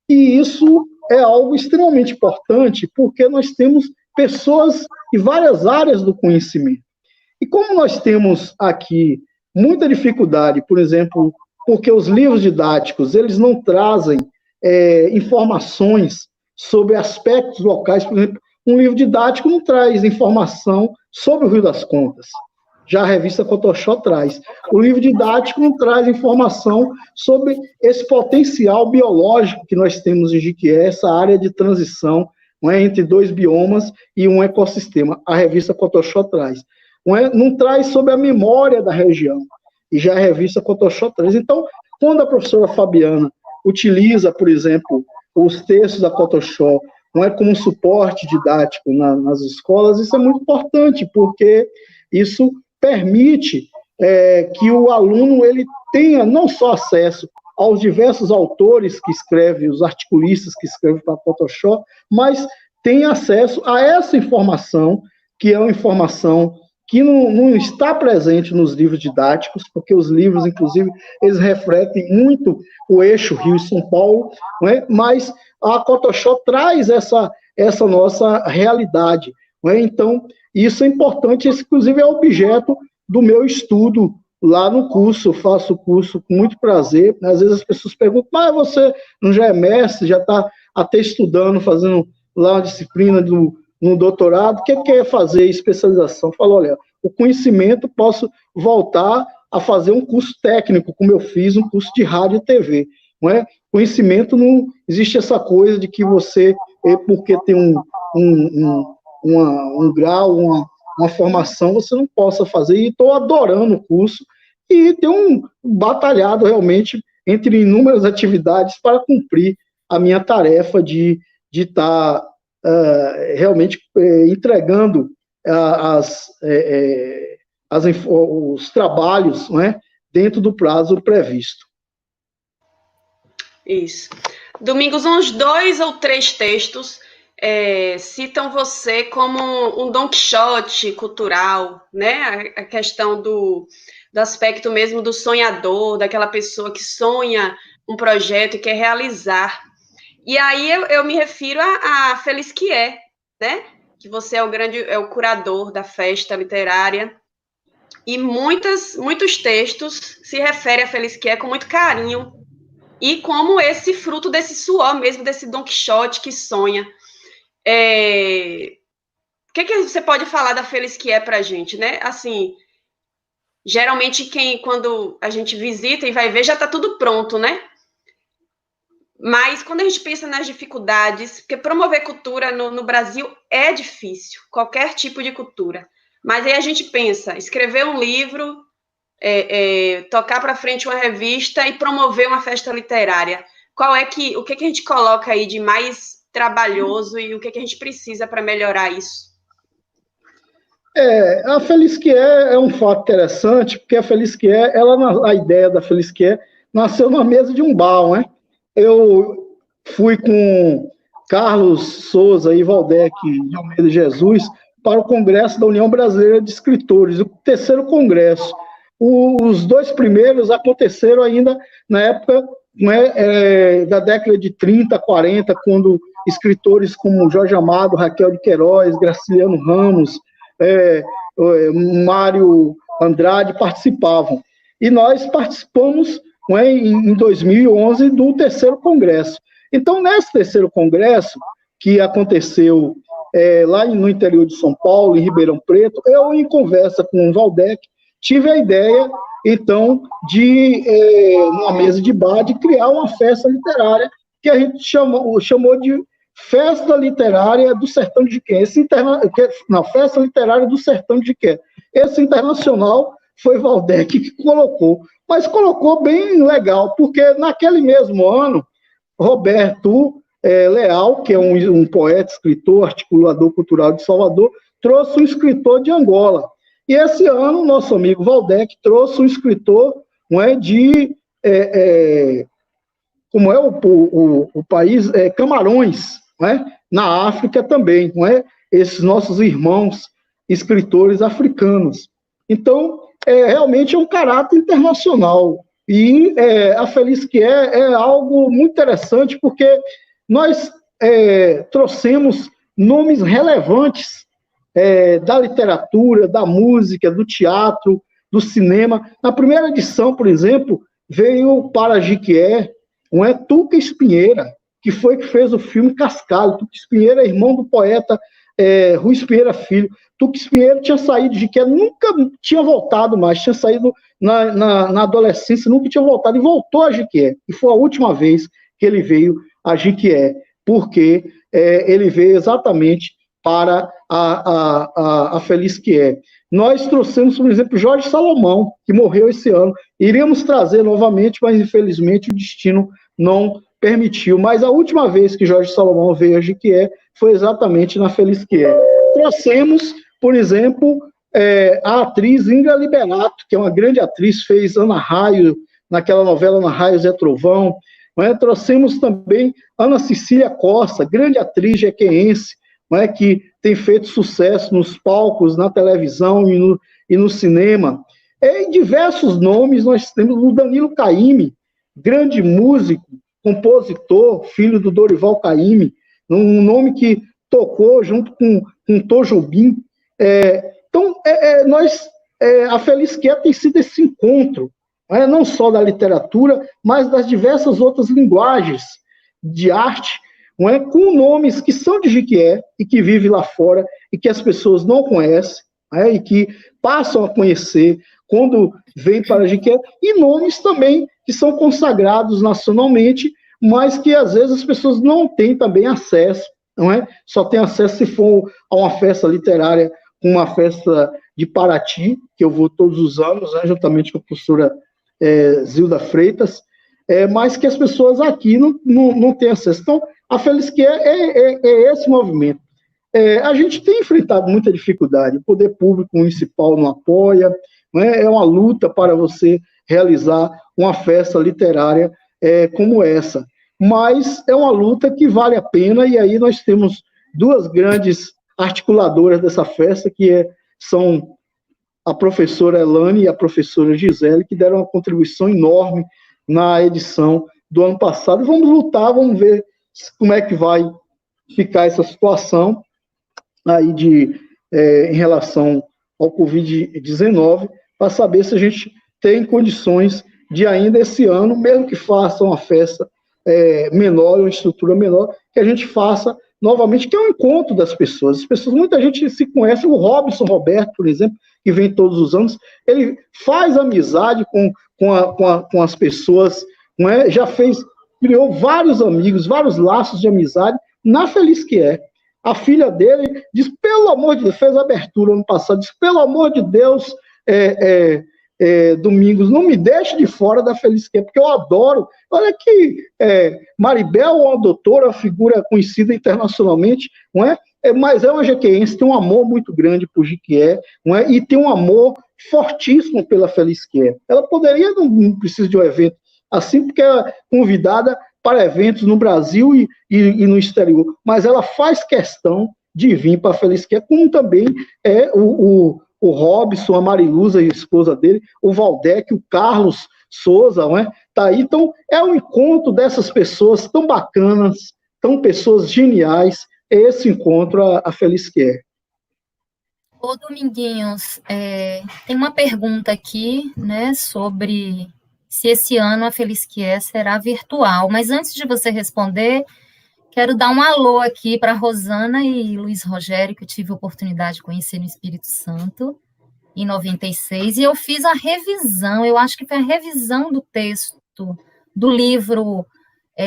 e isso é algo extremamente importante, porque nós temos pessoas em várias áreas do conhecimento. E como nós temos aqui muita dificuldade, por exemplo, porque os livros didáticos, eles não trazem informações sobre aspectos locais. Por exemplo, um livro didático não traz informação sobre o Rio das Contas. Já a revista Cotoxó traz. O livro didático não traz informação sobre esse potencial biológico que nós temos em Jequié, essa área de transição, entre dois biomas e um ecossistema. A revista Cotoxó traz. Não traz sobre a memória da região. E já a revista Cotoxó traz. Então, quando a professora Fabiana utiliza, por exemplo, os textos da Cotoxó, como suporte didático nas escolas, isso é muito importante, porque isso permite que o aluno ele tenha não só acesso aos diversos autores que escrevem, os articulistas que escrevem para a Cotoxó, mas tenha acesso a essa informação, que é uma informação que não está presente nos livros didáticos, porque os livros, inclusive, eles refletem muito o eixo Rio e São Paulo, mas a Cotoxó traz essa nossa realidade. Então, isso é importante, esse, inclusive, é objeto do meu estudo lá no curso. Eu faço o curso com muito prazer. Às vezes as pessoas perguntam, mas você não já é mestre, já está até estudando, fazendo lá uma disciplina no doutorado, o que é fazer especialização? Eu falo, olha, o conhecimento, posso voltar a fazer um curso técnico, como eu fiz, um curso de rádio e TV. Conhecimento, não existe essa coisa de que você, porque tem um grau, uma formação, você não possa fazer, e estou adorando o curso, e tenho batalhado realmente entre inúmeras atividades para cumprir a minha tarefa de estar realmente entregando os trabalhos, né, dentro do prazo previsto. Isso. Domingos, uns 2 ou 3 textos citam você como um Don Quixote cultural, né? A questão do aspecto mesmo do sonhador, daquela pessoa que sonha um projeto e quer realizar. E aí eu me refiro a Feliz que é, né? Que você é o curador da festa literária. E muitos textos se referem a Feliz que é com muito carinho. E como esse fruto desse suor mesmo, desse Don Quixote que sonha. O que você pode falar da Feliz que é para a gente, né? Assim, geralmente quando a gente visita e vai ver, já está tudo pronto, né? Mas quando a gente pensa nas dificuldades, porque promover cultura no Brasil é difícil, qualquer tipo de cultura. Mas aí a gente pensa, escrever um livro, tocar para frente uma revista e promover uma festa literária. O que a gente coloca aí de mais trabalhoso e o que a gente precisa para melhorar isso? A Feliz que é um fato interessante, porque a Feliz que é, a ideia da Feliz que é nasceu na mesa de um bar, né? Eu fui com Carlos Souza e Valdec de Almeida Jesus para o Congresso da União Brasileira de Escritores, o 3º Congresso. Os 2 primeiros aconteceram ainda na época, né, da década de 30, 40, quando escritores como Jorge Amado, Raquel de Queiroz, Graciliano Ramos, Mário Andrade participavam. E nós participamos, em 2011 do 3º Congresso. Então, nesse 3º Congresso, que aconteceu lá no interior de São Paulo, em Ribeirão Preto, eu, em conversa com o Valdec, tive a ideia, então, de, numa mesa de bar, de criar uma festa literária, que a gente chamou de Festa Literária do Sertão de Jiqué. Festa Literária do Sertão de Jiqué. Esse internacional foi Valdec que colocou, mas colocou bem legal, porque naquele mesmo ano, Roberto Leal, que é um poeta, escritor, articulador cultural de Salvador, trouxe um escritor de Angola. E esse ano, nosso amigo Valdec trouxe um escritor, como é o país, Camarões, na África também, esses nossos irmãos escritores africanos. Então, realmente é um caráter internacional. E a Feliz que é algo muito interessante, porque nós trouxemos nomes relevantes da literatura, da música, do teatro, do cinema. Na primeira edição, por exemplo, veio para Jiquié Tuca Espinheira, que fez o filme Cascalho. Tuca Espinheira é irmão do poeta Rui Espinheira Filho. Tuca Espinheira tinha saído de Jiquié, nunca tinha voltado mais, tinha saído na adolescência, nunca tinha voltado, e voltou a Jiquié. E foi a última vez que ele veio a Jiquié, porque ele veio exatamente para a Feliz que é. Nós trouxemos, por exemplo, Jorge Salomão, que morreu esse ano. Iríamos trazer novamente, mas infelizmente o destino não permitiu. Mas a última vez que Jorge Salomão veio a Jiquié foi exatamente na Feliz que é. Trouxemos, por exemplo, a atriz Ingra Liberato, que é uma grande atriz, fez Ana Raio, naquela novela Ana Raio Zé Trovão. Trouxemos também Ana Cecília Costa, grande atriz jequeense, que tem feito sucesso nos palcos, na televisão e no cinema. E diversos nomes nós temos o Danilo Caymmi, grande músico, compositor, filho do Dorival Caymmi, um nome que tocou junto com Tom Jobim. Então, a Feliz que é tem sido esse encontro, não só da literatura, mas das diversas outras linguagens de arte, com nomes que são de Jiquié e que vivem lá fora e que as pessoas não conhecem, e que passam a conhecer quando vêm para Jiquié, e nomes também que são consagrados nacionalmente, mas que às vezes as pessoas não têm também acesso, só tem acesso se for a uma festa literária, uma festa de Paraty, que eu vou todos os anos, juntamente com a professora Zilda Freitas, mas que as pessoas aqui não têm acesso. Então, A Felisquer é esse movimento. A gente tem enfrentado muita dificuldade, o poder público municipal não apoia, né? É uma luta para você realizar uma festa literária como essa, mas é uma luta que vale a pena, e aí nós temos duas grandes articuladoras dessa festa, que são a professora Elane e a professora Gisele, que deram uma contribuição enorme na edição do ano passado. Vamos lutar, vamos ver como é que vai ficar essa situação aí em relação ao Covid-19, para saber se a gente tem condições de ainda esse ano, mesmo que faça uma festa menor, uma estrutura menor, que a gente faça novamente, que é um encontro das pessoas. As pessoas, muita gente se conhece, o Robson Roberto, por exemplo, que vem todos os anos, ele faz amizade com as pessoas, não é? Criou vários amigos, vários laços de amizade na Felisquer. A filha dele diz, pelo amor de Deus, fez a abertura ano passado, diz, pelo amor de Deus, Domingos, não me deixe de fora da Felisquer, porque eu adoro. Olha que Maribel é uma doutora, uma figura conhecida internacionalmente, não é? Mas é uma jequiense, tem um amor muito grande por Jequié, não é? E tem um amor fortíssimo pela Felisquer. Ela poderia, não precisa de um evento assim, porque ela é convidada para eventos no Brasil e no exterior, mas ela faz questão de vir para a Felisquer, como também o Robson, a Mariluza e a esposa dele, o Valdec, o Carlos Souza, não é? Tá aí. Então, é um encontro dessas pessoas tão bacanas, tão pessoas geniais, esse encontro a Felisquer. Ô, Dominguinhos, tem uma pergunta aqui, né, sobre se esse ano a Felisquer será virtual, mas antes de você responder, quero dar um alô aqui para Rosana e Luiz Rogério, que eu tive a oportunidade de conhecer no Espírito Santo, em 96, e eu fiz a revisão, eu acho que foi a revisão do texto do livro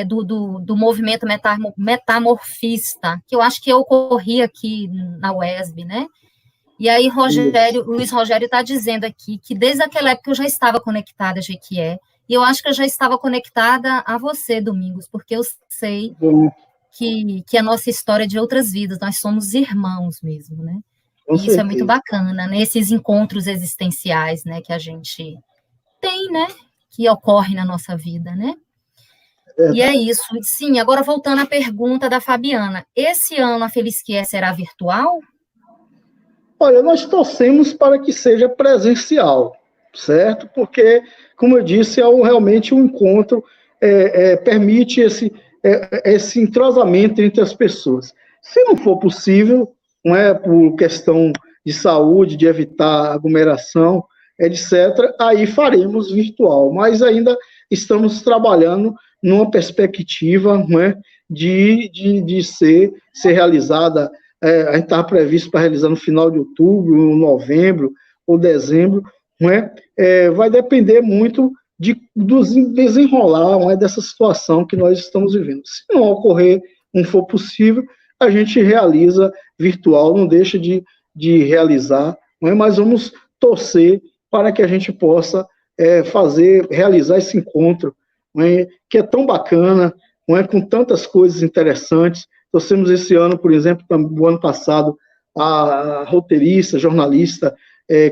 do movimento metamorfista, que eu acho que ocorria aqui na UESB, né? E aí Luiz Rogério está dizendo aqui que desde aquela época eu já estava conectada a Jequié, e eu acho que eu já estava conectada a você, Domingos, porque eu sei que a nossa história é de outras vidas, nós somos irmãos mesmo, né? E isso é muito bacana, né? Esses encontros existenciais, né, que a gente tem, né, que ocorre na nossa vida, né? E é isso. Sim, agora voltando à pergunta da Fabiana, esse ano a Felisquer será virtual? Olha, nós torcemos para que seja presencial, certo? Porque, como eu disse, realmente um encontro permite esse entrosamento entre as pessoas. Se não for possível, não é por questão de saúde, de evitar aglomeração, etc., aí faremos virtual, mas ainda estamos trabalhando numa perspectiva, não é, de ser realizada. A gente estava previsto para realizar no final de outubro, novembro ou dezembro, não é? Vai depender muito do desenrolar, não é, dessa situação que nós estamos vivendo. Se não ocorrer, não for possível, a gente realiza virtual, não deixa de realizar, não é? Mas vamos torcer para que a gente possa realizar esse encontro, não é? Que é tão bacana, não é? Com tantas coisas interessantes. Trouxemos esse ano, por exemplo, o ano passado, a roteirista, jornalista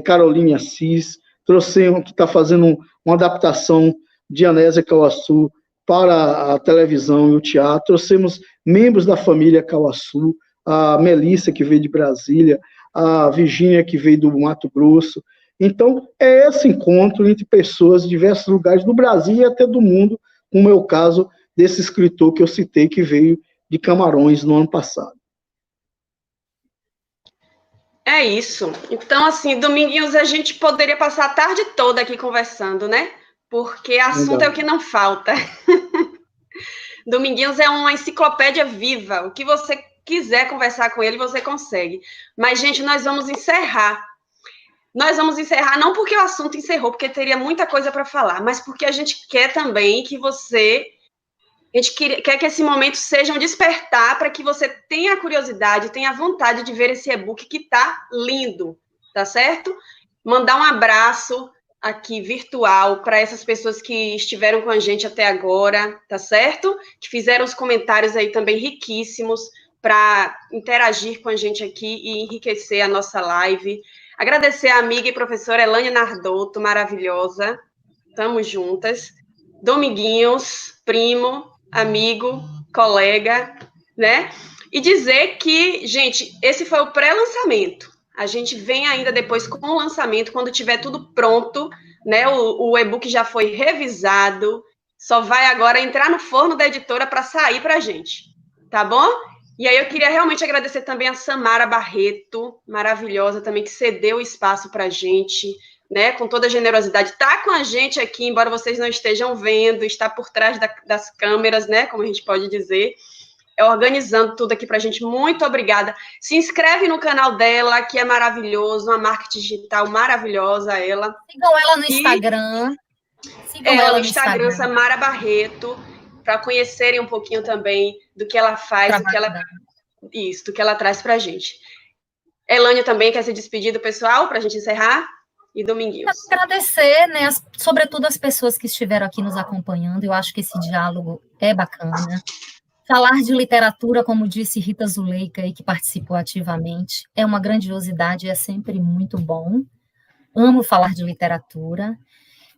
Caroline Assis, trouxemos, que está fazendo uma adaptação de Anésia Cauaçu para a televisão e o teatro. Trouxemos membros da família Cauaçu, a Melissa, que veio de Brasília, a Virgínia, que veio do Mato Grosso. Então, é esse encontro entre pessoas de diversos lugares do Brasil e até do mundo, como é o caso desse escritor que eu citei, que veio de Camarões no ano passado. É isso. Então, assim, Dominguinhos, a gente poderia passar a tarde toda aqui conversando, né? Porque assunto é o que não falta. Dominguinhos é uma enciclopédia viva. O que você quiser conversar com ele, você consegue. Mas, gente, nós vamos encerrar. Nós vamos encerrar não porque o assunto encerrou, porque teria muita coisa para falar, mas porque a gente quer também que você... A gente quer que esse momento seja um despertar para que você tenha a curiosidade, tenha a vontade de ver esse e-book que está lindo, tá certo? Mandar um abraço aqui virtual para essas pessoas que estiveram com a gente até agora, tá certo? Que fizeram os comentários aí também riquíssimos para interagir com a gente aqui e enriquecer a nossa live. Agradecer a amiga e professora Elane Nardotto, maravilhosa. Tamo juntas. Dominguinhos, primo, amigo, colega, né? E dizer que, gente, esse foi o pré-lançamento. A gente vem ainda depois com o lançamento, quando tiver tudo pronto, né? O e-book já foi revisado, só vai agora entrar no forno da editora para sair para a gente, tá bom? E aí eu queria realmente agradecer também a Samara Barreto, maravilhosa também, que cedeu o espaço para a gente, né? Com toda a generosidade, está com a gente aqui, embora vocês não estejam vendo, está por trás das câmeras, né? Como a gente pode dizer. Organizando tudo aqui para a gente. Muito obrigada. Se inscreve no canal dela, que é maravilhoso, uma marketing digital maravilhosa, ela. Sigam ela no Instagram. Sigam ela no Instagram, Samara Barreto, para conhecerem um pouquinho também do que ela faz, do que ela traz para a gente. Elane também quer se despedir do pessoal, para a gente encerrar? E Dominguinhos. Quero agradecer, né, sobretudo as pessoas que estiveram aqui nos acompanhando. Eu acho que esse diálogo é bacana. Falar de literatura, como disse Rita Zuleika, que participou ativamente, é uma grandiosidade, é sempre muito bom. Amo falar de literatura.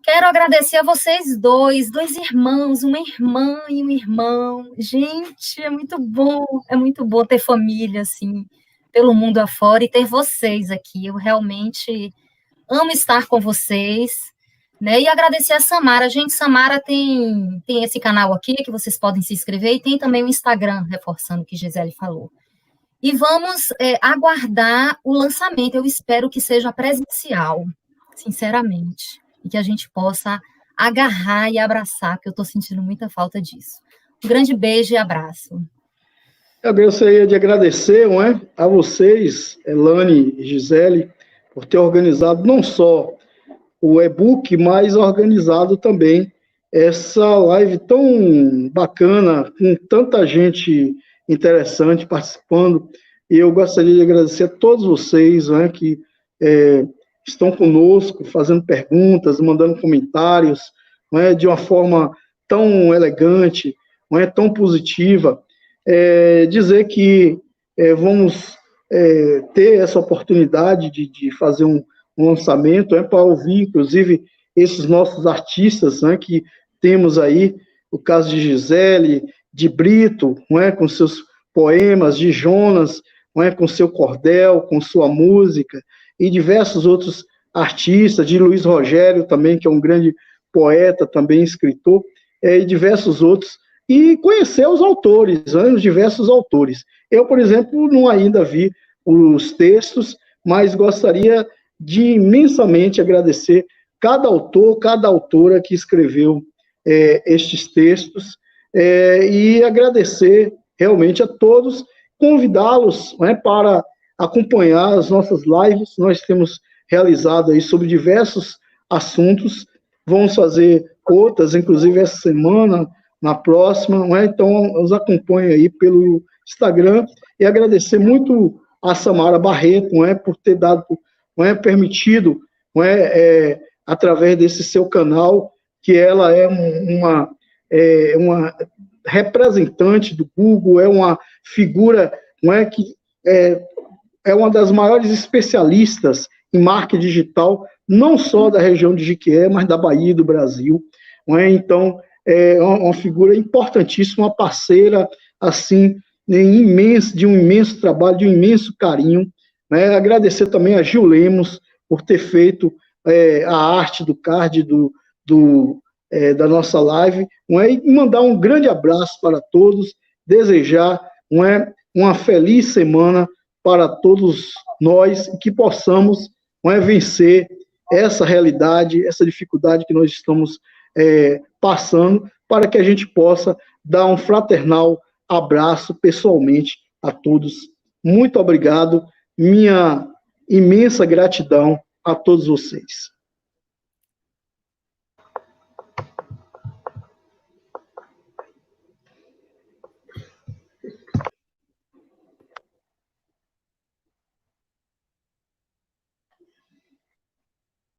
Quero agradecer a vocês dois irmãos, uma irmã e um irmão. Gente, é muito bom ter família, assim, pelo mundo afora e ter vocês aqui. Eu realmente amo estar com vocês. Né? E agradecer a Samara. Gente, Samara tem esse canal aqui que vocês podem se inscrever e tem também o Instagram, reforçando o que Gisele falou. E vamos aguardar o lançamento. Eu espero que seja presencial, sinceramente, e que a gente possa agarrar e abraçar, porque eu estou sentindo muita falta disso. Um grande beijo e abraço. Eu gostaria de agradecer, não é, a vocês, Elane e Gisele, por ter organizado não só o e-book, mais organizado também essa live tão bacana, com tanta gente interessante participando, e eu gostaria de agradecer a todos vocês, né, que estão conosco, fazendo perguntas, mandando comentários, né, de uma forma tão elegante, né, tão positiva, dizer que vamos ter essa oportunidade de fazer um lançamento, para ouvir, inclusive, esses nossos artistas, né, que temos aí, o caso de Gisele, de Brito, com seus poemas, de Jonas, com seu cordel, com sua música, e diversos outros artistas, de Luiz Rogério também, que é um grande poeta, também escritor, e diversos outros, e conhecer os autores, os diversos autores. Eu, por exemplo, não ainda vi os textos, mas gostaria de imensamente agradecer cada autor, cada autora que escreveu estes textos, e agradecer realmente a todos, convidá-los para acompanhar as nossas lives. Nós temos realizado aí sobre diversos assuntos, vamos fazer outras, inclusive essa semana, na próxima, então os acompanhem aí pelo Instagram, e agradecer muito a Samara Barreto, por ter dado, permitido, através desse seu canal, que ela é uma representante do Google, é uma figura, que é uma das maiores especialistas em marketing digital, não só da região de Jequié, mas da Bahia e do Brasil. Então, é uma figura importantíssima, uma parceira, assim, de um imenso trabalho, de um imenso carinho. Agradecer também a Gil Lemos por ter feito a arte do card da nossa live, e mandar um grande abraço para todos, desejar uma feliz semana para todos nós, e que possamos vencer essa realidade, essa dificuldade que nós estamos passando, para que a gente possa dar um fraternal abraço pessoalmente a todos. Muito obrigado, minha imensa gratidão a todos vocês.